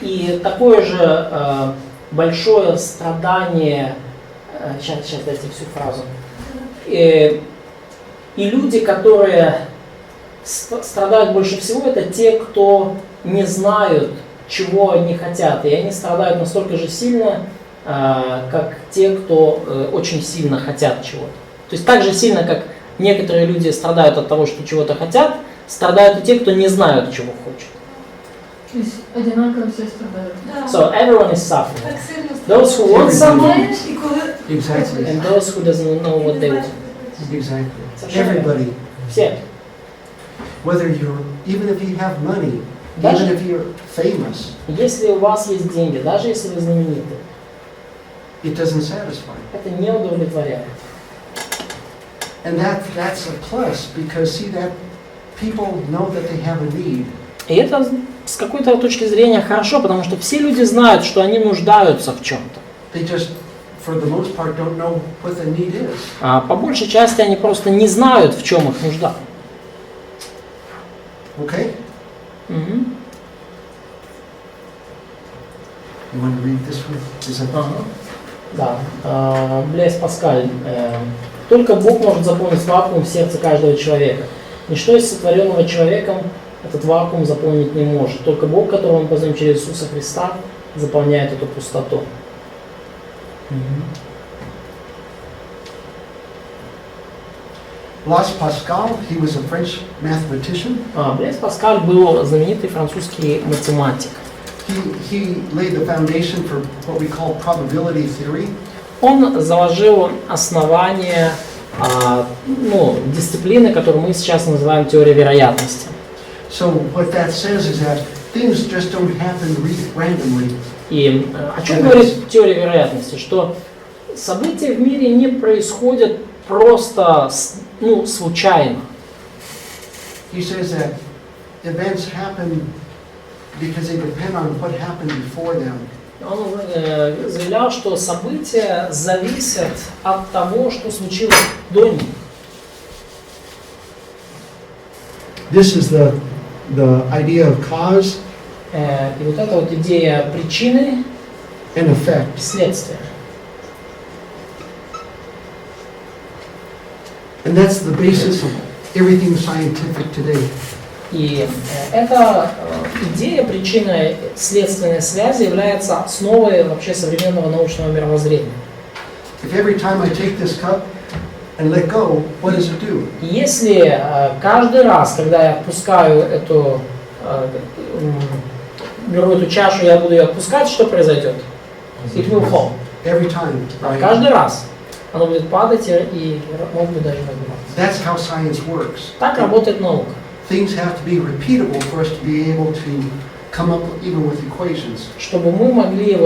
и такое же большое страдание, сейчас дайте всю фразу, и люди, которые страдают больше всего, это те, кто не знают, чего они хотят, и они страдают настолько же сильно, как те, кто очень сильно хотят чего-то. То есть так же сильно, как некоторые люди страдают от того, что чего-то хотят, страдают и те, кто не знают, чего хочет. То есть одинаково все страдают. Да. So everyone is suffering. Так сильно Those who want something знаєш, і коли... Exactly. and those who doesn't know what they want. Exactly. Everybody. Все. Whether you're, even if you have money, Даже- even if you're famous, Если у вас есть деньги, даже если вы знамениты, it doesn't satisfy. это не удовлетворяет. And that's a plus, because see that people know that they have a need. И это с какой-то точки зрения хорошо, потому что все люди знают, что они нуждаются в чем-то. They just, for the most part, don't know what the need is. А по большей части они просто не знают, в чем их нужда. Okay? Мгм. You want to read this one? Is it? Ага. Да. Блес Паскаль. Только Бог может заполнить вакуум в сердце каждого человека. Ничто из сотворенного человеком этот вакуум заполнить не может. Только Бог, которого мы познаем через Иисуса Христа, заполняет эту пустоту. Blaise Pascal, he was a French mathematician. Блес Паскаль был знаменитый французский математик. He laid the foundation for what we call probability theory. Он заложил основание дисциплины, которую мы сейчас называем теорией вероятности. So what that says is that things just don't happen randomly. И о чем говорит теория вероятности? Что события в мире не происходят просто случайно. He says that events happen because they depend on what happened before them. Он заявлял, что события зависят от того, что случилось до них. This is the the idea of cause И вот эта вот идея причины and effect. и следствия. And that's the basis of everything scientific today. И эта идея причинно-следственной связи является основой вообще современного научного мировоззрения. If every time I take this cup and let go, what does it do? Если каждый раз, когда я отпускаю беру эту чашу, я буду ее отпускать, что произойдет? It will fall. Every time, right? Каждый раз оно будет падать и может быть даже разбиваться. That's how science works. Так работает наука. Things have to be repeatable for us to be able to come up even with equations. Чтобы мы могли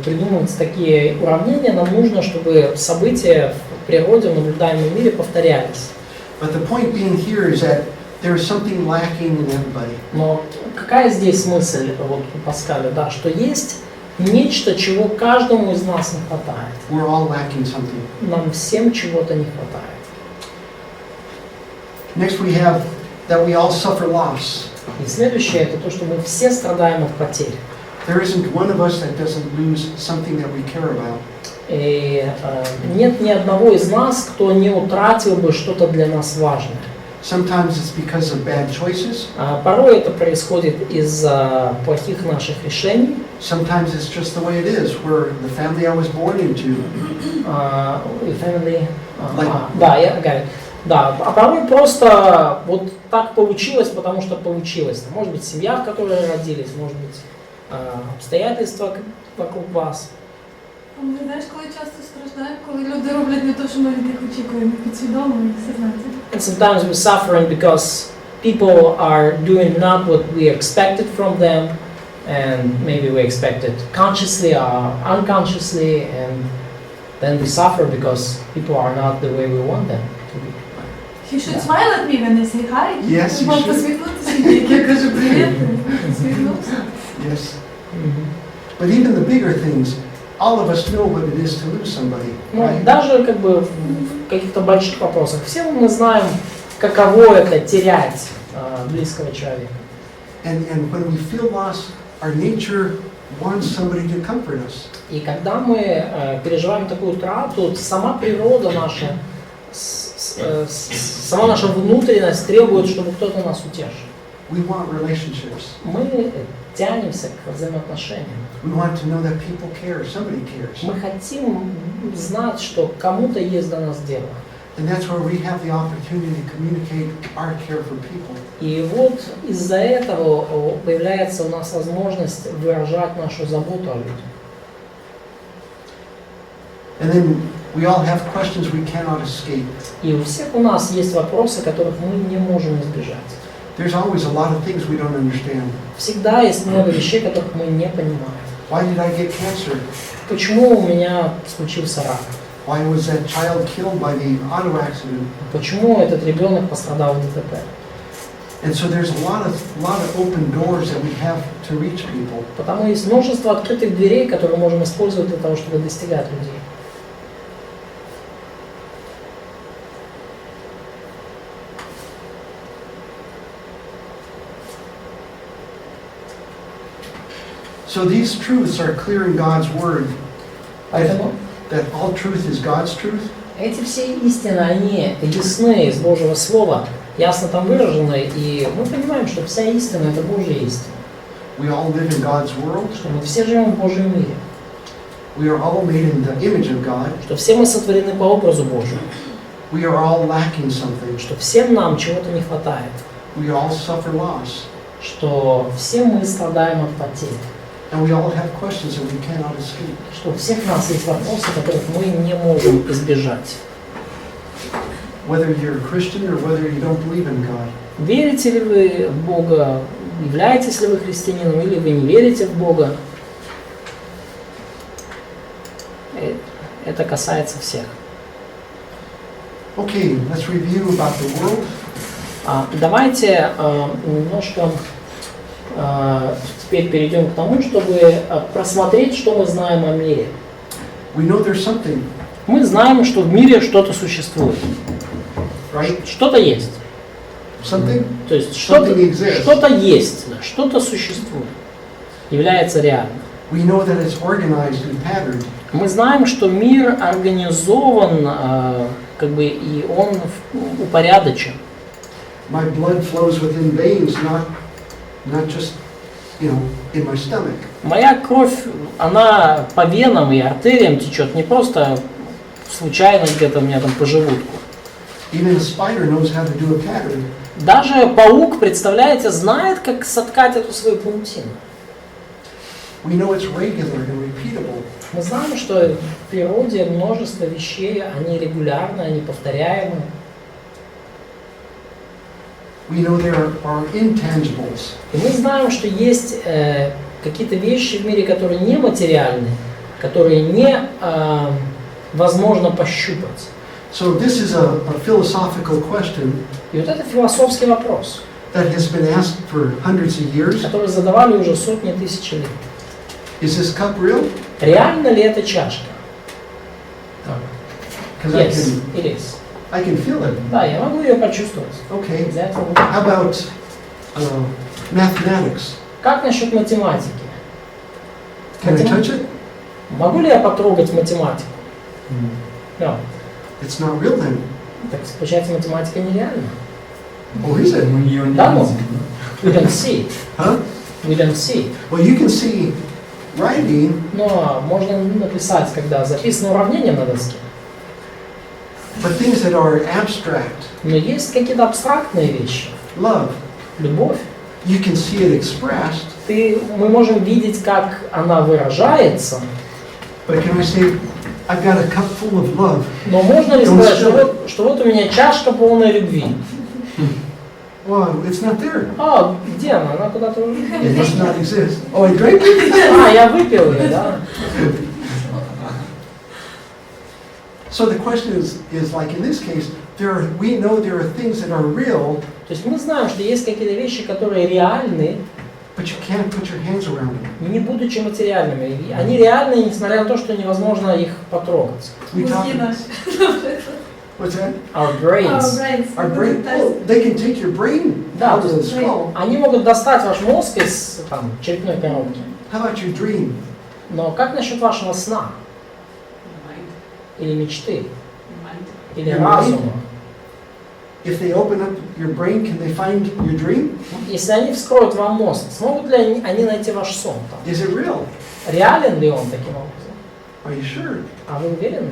придумывать такие уравнения, нам нужно, чтобы события в природе, в наблюдаемом мире повторялись. But the point being here is that there is something lacking in everybody. Но какая здесь мысль у Паскаля, да, что есть нечто, чего каждому из нас не хватает. We're all lacking something. Нам всем чего-то не хватает. Next we have that we all suffer loss. И следующее это то, что мы все страдаем от потерь. There isn't one of us that doesn't lose something that we care about. И нет ни одного из нас, кто не утратил бы что-то для нас важное. Sometimes it's because of bad choices. Порой это происходит из-за плохих наших решений. Sometimes it's just the way it is. We're the family I was born into. Family. Да, я говорю. Да, а порой просто вот так получилось, потому что получилось. Может быть, семья, в которой родились, может быть, обстоятельства вокруг вас. Ми, знаєш, коли часто страждаємо, коли люди роблять не те, що ми від них очікуємо, підсвідомо і сознательно. And sometimes we're suffering because people are doing not what we expected from them, and maybe we expect it consciously or unconsciously, and then we suffer because people are not the way we want them to be. He should smile at me when I say hi. Yes, you Мав should. посміхнутися, як я кажу привіт, посміхнувся. Yes. But even the bigger things, all of us know what it is to lose somebody, Ну, right? даже как бы в каких-то больших вопросах все мы знаем, каково это терять близкого человека. And when we feel loss, our nature wants somebody to comfort us. И когда мы переживаем такую утрату, сама природа наша, сама наша внутренность требует, чтобы кто-то нас утешил. We want relationships. Мы тянемся к взаимоотношениям. We want to know that people care, somebody cares. Мы хотим знать, что кому-то есть до нас дело. And that's where we have the opportunity to communicate our care for people. И вот из-за этого появляется у нас возможность выражать нашу заботу о людях. And then we all have questions we cannot escape. И у всех у нас есть вопросы, которых мы не можем избежать. There's always a lot of things we don't understand. Всегда есть много вещей, которых мы не понимаем. Why did I get cancer? Почему у меня случился рак? Why was that child killed by the auto accident? Почему этот ребенок пострадал в ДТП? And so there's a lot of open doors that we have to reach people. Потому есть множество открытых дверей, которые мы можем использовать для того, чтобы достигать людей. So these truths are clear in God's Word. Поэтому That all truth is God's truth. эти все истины, они ясны из Божьего Слова, ясно там выражены, и мы понимаем, что вся истина – это Божья истина. We all live in God's world. Что мы все живем в Божьем мире. We are all made in the image of God. Что все мы сотворены по образу Божьему. We are all lacking something. Что всем нам чего-то не хватает. We all suffer loss. Что все мы страдаем от потерь. And we all have questions that we cannot escape. Что у всех нас есть вопросы, которых мы не можем избежать. Whether you're a Christian or whether you don't believe in God. Верите ли вы в Бога? Являетесь ли вы христианином или вы не верите в Бога? Это касается всех. Okay, let's review about the world. Давайте немножко теперь перейдем к тому, чтобы просмотреть, что мы знаем о мире. We know there's something, Мы знаем, что в мире что-то существует. right? Что-то есть. Something? То есть Something exists. что-то есть, да, что-то существует, является реальным. We know that it's organized and patterned. Мы знаем, что мир организован, как бы, и он упорядочен. My blood flows within veins, not just, in my stomach. Моя кровь, она по венам и артериям течет, не просто случайно где-то у меня там по желудку. Even a spider knows how to do a pattern. Даже паук, представляете, знает, как соткать эту свою паутину. We know it's regular and repeatable. Мы знаем, что в природе множество вещей, они регулярны, они повторяемы. We know there are intangibles. И мы знаем, что есть какие-то вещи в мире, которые нематериальны, которые не возможно пощупать. So this is a philosophical question И вот это философский вопрос, that has been asked for hundreds of years. который задавали уже сотни тысяч лет. Is this cup real? Реально ли это чашка? Because Yes, it is. I can feel it. Да, я могу ее почувствовать. Okay. Взять в руку. How about mathematics? Как насчет математики? Can I touch it? Могу ли я потрогать математику? No. It's not real then. Так получается, математика нереальна. Oh, is it? Мы ее не Да, ну. видим, да? We don't see it. Huh? We don't see it. Well, you can see writing, Но можно написать, когда записано уравнение на доске. but things that are abstract, Но есть какие-то абстрактные вещи. love, Любовь. you can see it expressed, Мы можем видеть, как она выражается, but can I say, I've got a cup full of love? но можно ли сказать, что вот у меня чашка полная любви? Well, it's not there. А, где она? Она куда-то уже... It must not exist. Oh, I drank it? А, я выпил ее, да? So the question is like in this case, we know there are things that are real, То есть мы знаем, что есть какие-то вещи, которые реальны, but you can't put your hands around them. не будучи материальными. И они реальны, несмотря на то, что невозможно их потрогать. We talk, Мозги наши. what's that? Our brains. Our brain, oh, they can take your brain Да, out то of the есть skull. они могут достать ваш мозг из там, черепной коробки. How about your dream? Но как насчет вашего сна? Mind. Или мечты? Mind. Или Your разума? If they open up your brain, can they find your dream? Если они вскроют вам мозг, смогут ли они найти ваш сон там? Is it real? Реален ли он таким образом? Are you sure? А вы уверены?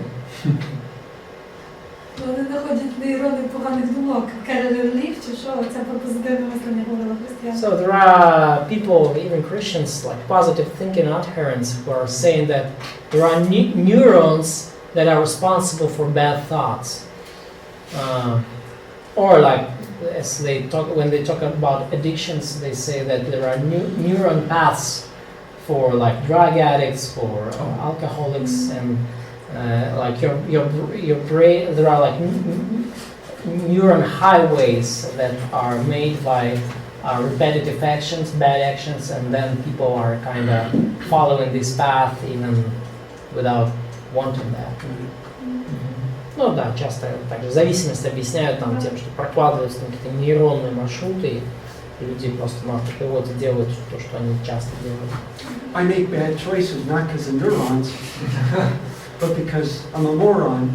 Вони знаходять нейрони поганих думок. Каже, лів чи що? Це про позитивне мислення говорила християни. So there are people, even Christians, like positive thinking adherents, who are saying that there are neurons that are responsible for bad thoughts. Or like, as they talk, when they talk about addictions, they say that there are neuron paths for like drug addicts, for alcoholics, and like your brain. There are like neuron highways that are made by repetitive actions, bad actions, and then people are kind of following this path even without wanting that. Ну да, часто также зависимость объясняют там тем, что прокладываются какие-то нейронные маршруты, и люди просто на автопилоте делают то, что они часто делают. I make bad choices not because of neurons, but because I'm a moron.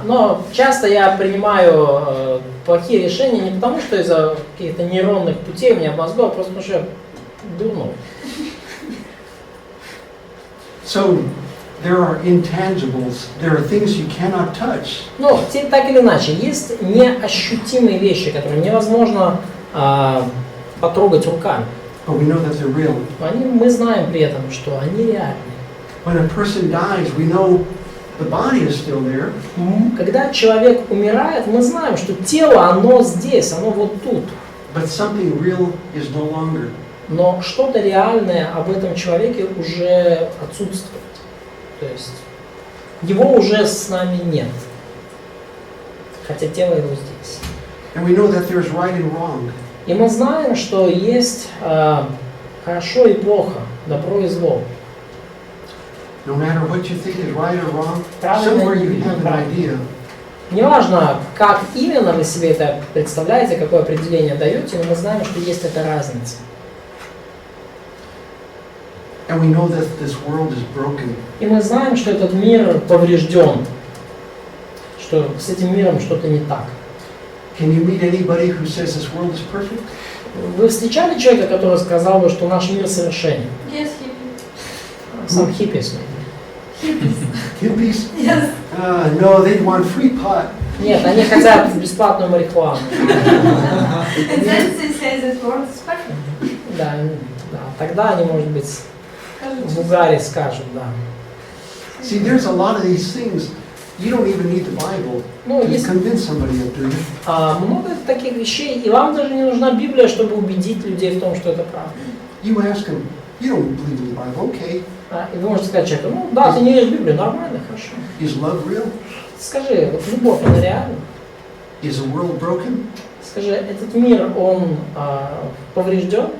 Но часто я принимаю плохие решения не потому, что из-за каких-то нейронных путей у меня в мозгу, а просто потому, что я дурной. So there are intangibles. There are things you cannot touch. Но так или иначе, есть неощутимые вещи, которые невозможно потрогать руками. But we know that they're real. Мы знаем при этом, что они реальны. When a person dies, we know the body is still there. Когда человек умирает, мы знаем, что тело, оно здесь, оно вот тут. But something real is no longer. Но что-то реальное об этом человеке уже отсутствует. То есть его уже с нами нет. Хотя тело его здесь. And we know that there's right and wrong. И мы знаем, что есть хорошо и плохо, добро и зло. No matter what you think is right or wrong, Правильно somewhere или you have an неправильно. idea Неважно, как именно вы себе это представляете, какое определение даете, но мы знаем, что есть эта разница. And we know that this world is broken. И мы знаем, что этот мир поврежден, что с этим миром что-то не так. Can you meet anybody who says this world is perfect? Вы встречали человека, который сказал бы, что наш мир совершенен? Yes, hippie. Сам хиппис. Hippies? Yes. No, they want free pot. Нет, они хотят бесплатную марихуану. And then they say that world is perfect. Да, да, тогда они, может быть, в угаре скажут, да. See, there's a lot of these things. You don't even need the Bible Ну, to есть convince somebody of doing it. много таких вещей, и вам даже не нужна Библия, чтобы убедить людей в том, что это правда. You ask them, you don't believe in the Bible, okay. И вы можете сказать человеку, ну да, ты не веришь в Библию, нормально, хорошо. Is love real? Скажи, вот любовь, она реальна? Is the world broken? Скажи, этот мир, он поврежден?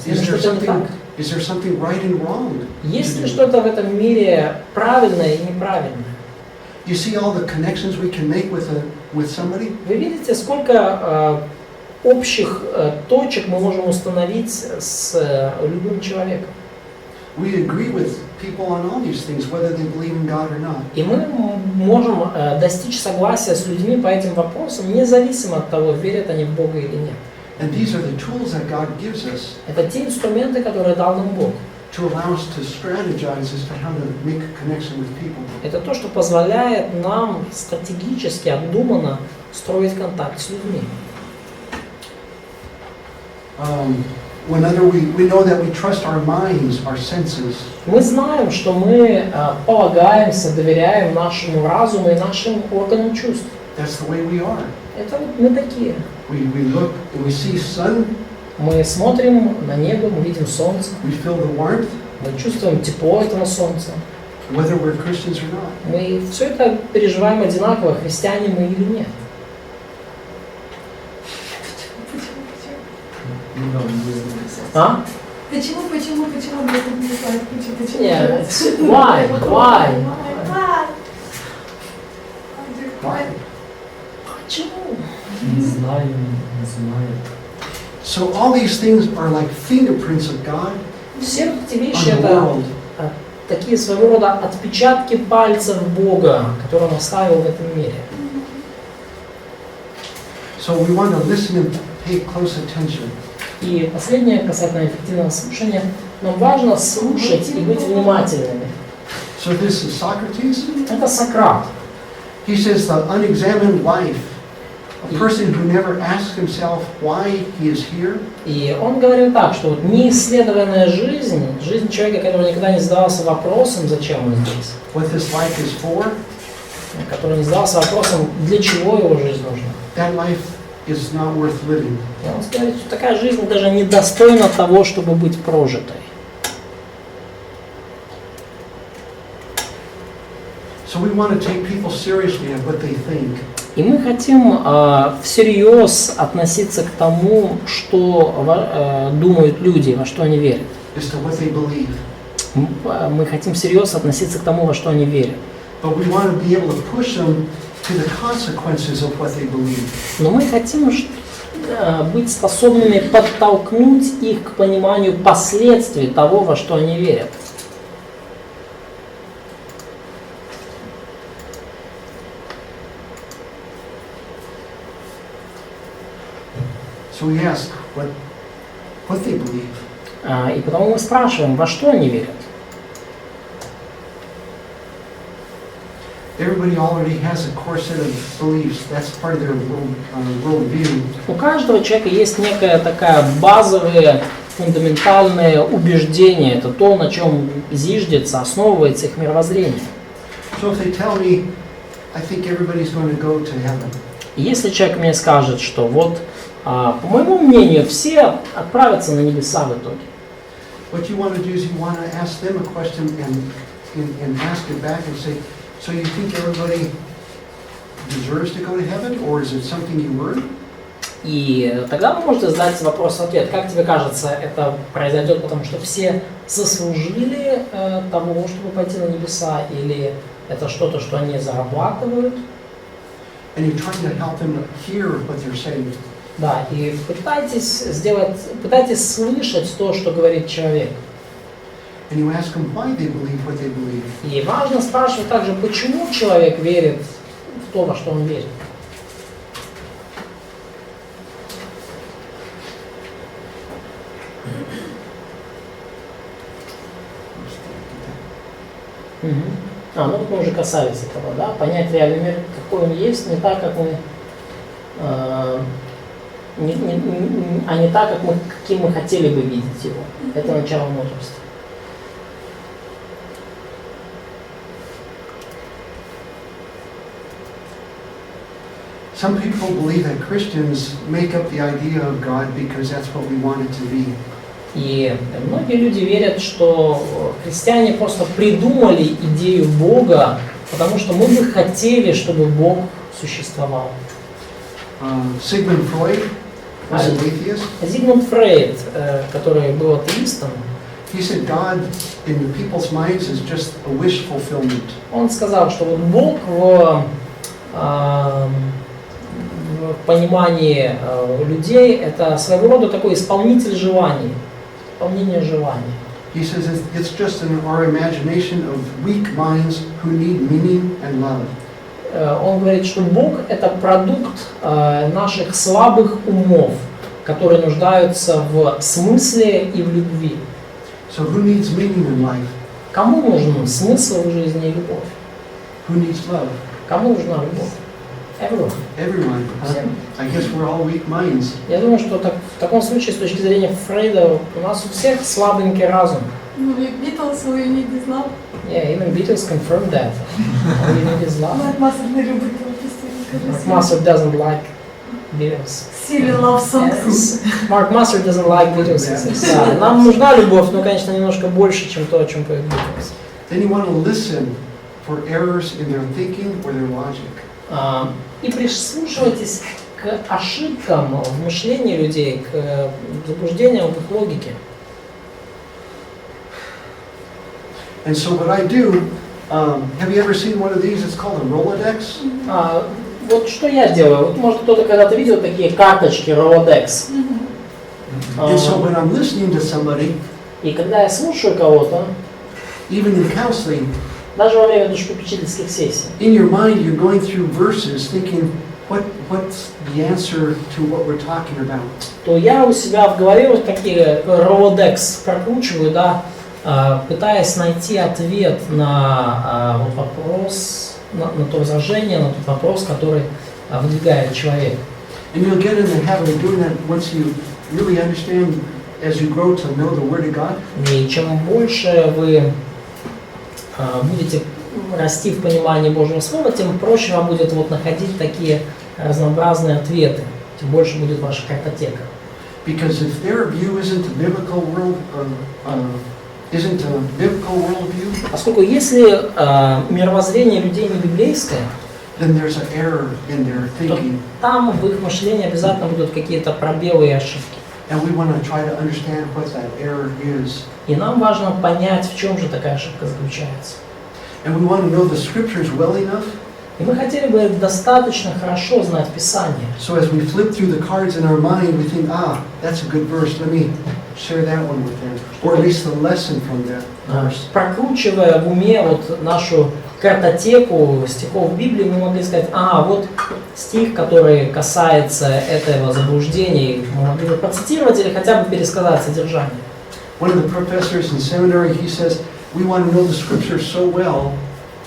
Is there something right and wrong? Есть ли что-то в этом мире правильное и неправильное? You see all the connections we can make with somebody? Вы видите, сколько общих точек мы можем установить с любым человеком? We agree with people on all these things, whether they believe in God or not. И мы можем достичь согласия с людьми по этим вопросам, независимо от того, верят они в Бога или нет. And these are the tools that God gives us Это те инструменты, которые дал нам Бог. to allow us to strategize as to how to make a connection with people. Это то, что позволяет нам стратегически, обдуманно строить контакт с людьми. Whenever we know that we trust our minds, our senses, Мы знаем, что мы полагаемся, доверяем нашему разуму и нашим органам чувств. that's the way we are. Это вот мы такие. We look and we see sun, Мы смотрим на небо, мы видим солнце, we feel the warmth, мы чувствуем тепло этого солнца. whether we're Christians or not. Мы все это переживаем одинаково, христиане мы или нет. А? Почему вы это не знаете? Почему? Нет. Why? Why? Why? Почему? Не знаю, не знаю. So all these things are like fingerprints of God Все эти on вещи the это world. такие своего рода отпечатки пальцев Бога, которые Он оставил в этом мире. So we want to listen and pay close attention. И последнее, касательно эффективного слушания, нам важно слушать и быть внимательными. So this is Socrates. Это Сократ. He says the unexamined life, a person who never asks himself why he is here, И он говорил так, что вот неисследованная жизнь, жизнь человека, который никогда не задавался вопросом, зачем он здесь, what this life is for, который не задавался вопросом, для чего его жизнь нужна. that life is not worth living. И он говорит, что такая жизнь даже недостойна того, чтобы быть прожитой. So we want to take people seriously at what they think. И мы хотим всерьез относиться к тому, что думают люди, во что они верят. As to what they believe. Мы хотим всерьез относиться к тому, во что они верят. But we want to be able to push them to the consequences of what they believe. Но мы хотим быть способными подтолкнуть их к пониманию последствий того, во что они верят. So we ask what they believe. И потому мы спрашиваем, во что они верят. Everybody already has a core set of beliefs. That's part of their worldview. У каждого человека есть некая такая базовое, фундаментальное убеждение. Это то, на чем зиждется, основывается их мировоззрение. So if they tell me, I think everybody's going to go to heaven. И если человек мне скажет, что вот, по моему мнению, все отправятся на небеса в итоге. What you want to do is you want to ask them a question and ask it back and say, so you think everybody deserves to go to heaven, or is it something you earn? И тогда вы можете задать вопрос-ответ. Как тебе кажется, это произойдет, потому что все заслужили того, чтобы пойти на небеса, или это что-то, что они зарабатывают? and you're trying to help them to hear what they're saying. Да, и пытайтесь слышать то, что говорит человек. And you ask them why they believe what they believe. И важно спрашивать также, почему человек верит в то, во что он верит. Ну вот мы уже касались этого, да, понять реальный мир, какой он есть, не так, как мы, не так, каким мы хотели бы видеть его. Это начало мудрости. Some people believe that Christians make up the idea of God because that's what we want it to be. И многие люди верят, что христиане просто придумали идею Бога, потому что мы бы хотели, чтобы Бог существовал. Sigmund Freud was an atheist. Зигмунд Фрейд, который был атеистом, He said God in the people's minds is just a wish fulfillment. он сказал, что вот Бог в понимании людей это своего рода такой исполнитель желаний, исполнение желаний. He says it's just in our imagination of weak minds who need meaning and love. Он говорит, что Бог это продукт наших слабых умов, которые нуждаются в смысле и в любви. So who needs meaning in life? Кому нужен смысл в жизни и любовь? Who needs love? Кому нужна любовь? Everyone. Everyone. Всем. I guess we're all weak minds. Я думаю, что в таком случае, с точки зрения Фрейда, у нас у всех слабенький разум. Ну, як Beatles, all you need is love. Yeah, even Beatles confirmed that. All you need is love. Марк Массер не любить його пісні. Mark Master doesn't like Beatles. Silly love songs. Yes. Mark Master doesn't like Beatles. Да, нам нужна любовь, но, конечно, немножко больше, чем то, о чем поет Beatles. Then you want to listen for errors in their thinking or their logic. И прислушивайтесь к ошибкам в мышлении людей, к заблуждениям в их логике. And so what I do, have you ever seen one of these? It's called a Rolodex. Вот что я делаю. Вот, может, кто-то когда-то видел такие карточки Rolodex. And so when I'm listening to somebody, И когда я слушаю кого-то, even in counseling, даже во время душепопечительских сессий, in your mind you're going through verses thinking, what's the answer to what we're talking about? то я у себя в голове вот такие Rolodex прокручиваю, да, пытаясь найти ответ на вот вопрос, на то возражение, на тот вопрос, который выдвигает человек. And you'll get in the habit of doing that once you really understand as you grow to know the Word of God. И чем больше вы будете расти в понимании Божьего Слова, тем проще вам будет вот находить такие разнообразные ответы, тем больше будет ваша картотека. Because if their view isn't a biblical worldview, Поскольку если мировоззрение людей не библейское, then there's an error in their то thinking. там в их мышлении обязательно будут какие-то пробелы и ошибки. And we want to try to understand what that error is. И нам важно понять, в чем же такая ошибка заключается. And we want to know the scriptures well enough. И мы хотели бы достаточно хорошо знать Писание. So as we flip through the cards in our mind, we think, that's a good verse. Let me share that one with them. Or at least the lesson from that verse. Прокручивая в уме вот нашу картотеку стихов Библии, мы могли сказать, вот стих, который касается этого заблуждения, мы могли бы процитировать или хотя бы пересказать содержание. One of the professors in seminary, he says, we want to know the scriptures so well.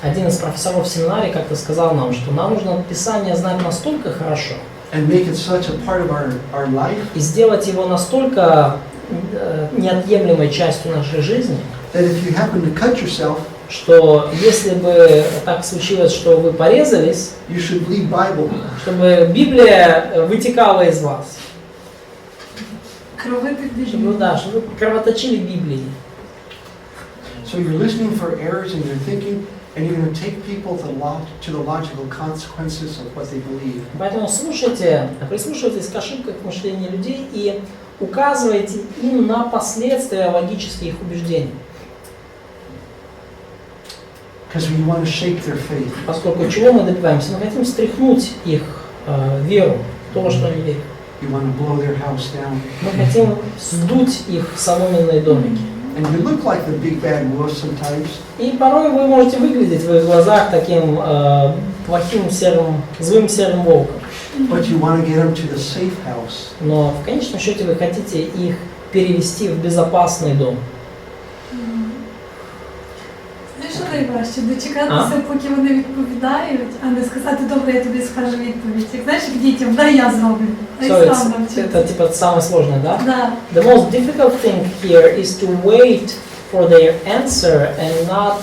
Один из профессоров семинарии как-то сказал нам, что нам нужно Писание знать настолько хорошо And make it such a part of our life. И сделать его настолько неотъемлемой частью нашей жизни, That if you happen to cut yourself, что если бы так случилось, что вы порезались, you should bleed Bible. чтобы Библия вытекала из вас, Кровити чтобы вы кровоточили Библией. So you're listening for errors in your thinking, and you're going to take people to the logical consequences of what they believe. Поэтому прислушивайтесь к ошибкам в мышлении людей и указывайте им на последствия логических их убеждений. Because we want to shake their faith. Поскольку чего мы добиваемся? Мы хотим стряхнуть их веру, то, что они верят. We want to blow their house down. Мы хотим сдуть их соломенные домики. And we look like the big bad wolf sometimes. И порой вы можете выглядеть в их глазах таким плохим серым, злым серым волком. But you want to get them to the safe house. Но в конечном счете вы хотите их перевести в безопасный дом. Знаєш, що найважче? Дочекатися, поки вони відповідають, а не сказати, добре, я тобі скажу відповідь. Як знаєш, як дітям, дай я зроблю. Дай So сам навчиться. это типа самое сложное, да? Да. The most difficult thing here is to wait for their answer and not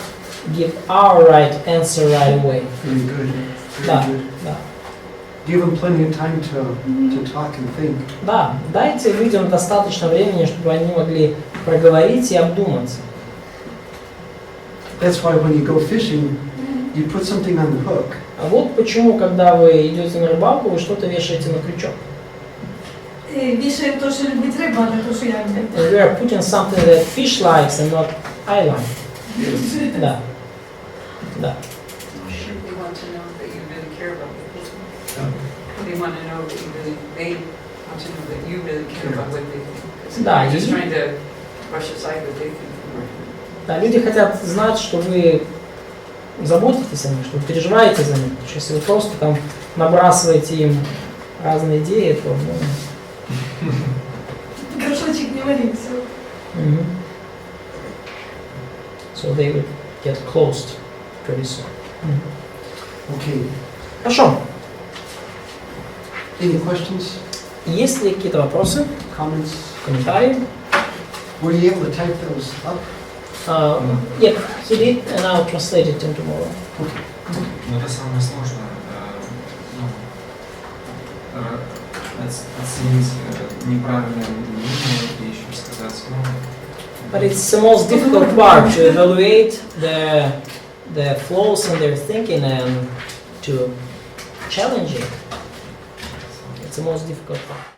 give our right answer right away. Very good. Very Да, good. да. Give them plenty of time to talk and think. Да, дайте людям достаточно времени, чтобы они могли проговорить и обдумать. That's why when you go fishing, you put something on the hook. А вот почему, когда вы идете на рыбалку, вы что-то вешаете на крючок. Вішаємо те, що любить риба, а не те, що я люблю. And we are putting something that fish likes and not I like. Да. Да. They want to know that you really care about the person. They want to know that you really, they want to know that you really care about what they think. 'Cause Да, you're just и- trying to brush aside what they think. Да, люди хотят знать, что вы заботитесь о них, что вы переживаете за них. Потому что если вы просто там набрасываете им разные идеи, то Горшочек не варився. Мгм. So they would get closed pretty soon. Мгм. Okay. Хорошо. Any questions, Есть ли какие-то вопросы, comments? комментарии? Were you able to type those up? Yeah, he did, and I'll translate it in tomorrow. Но это самое сложное, оценить неправильное мнение и еще сказать слово. But it's the most difficult part to evaluate the flaws in their thinking and to challenge it. It's the most difficult part.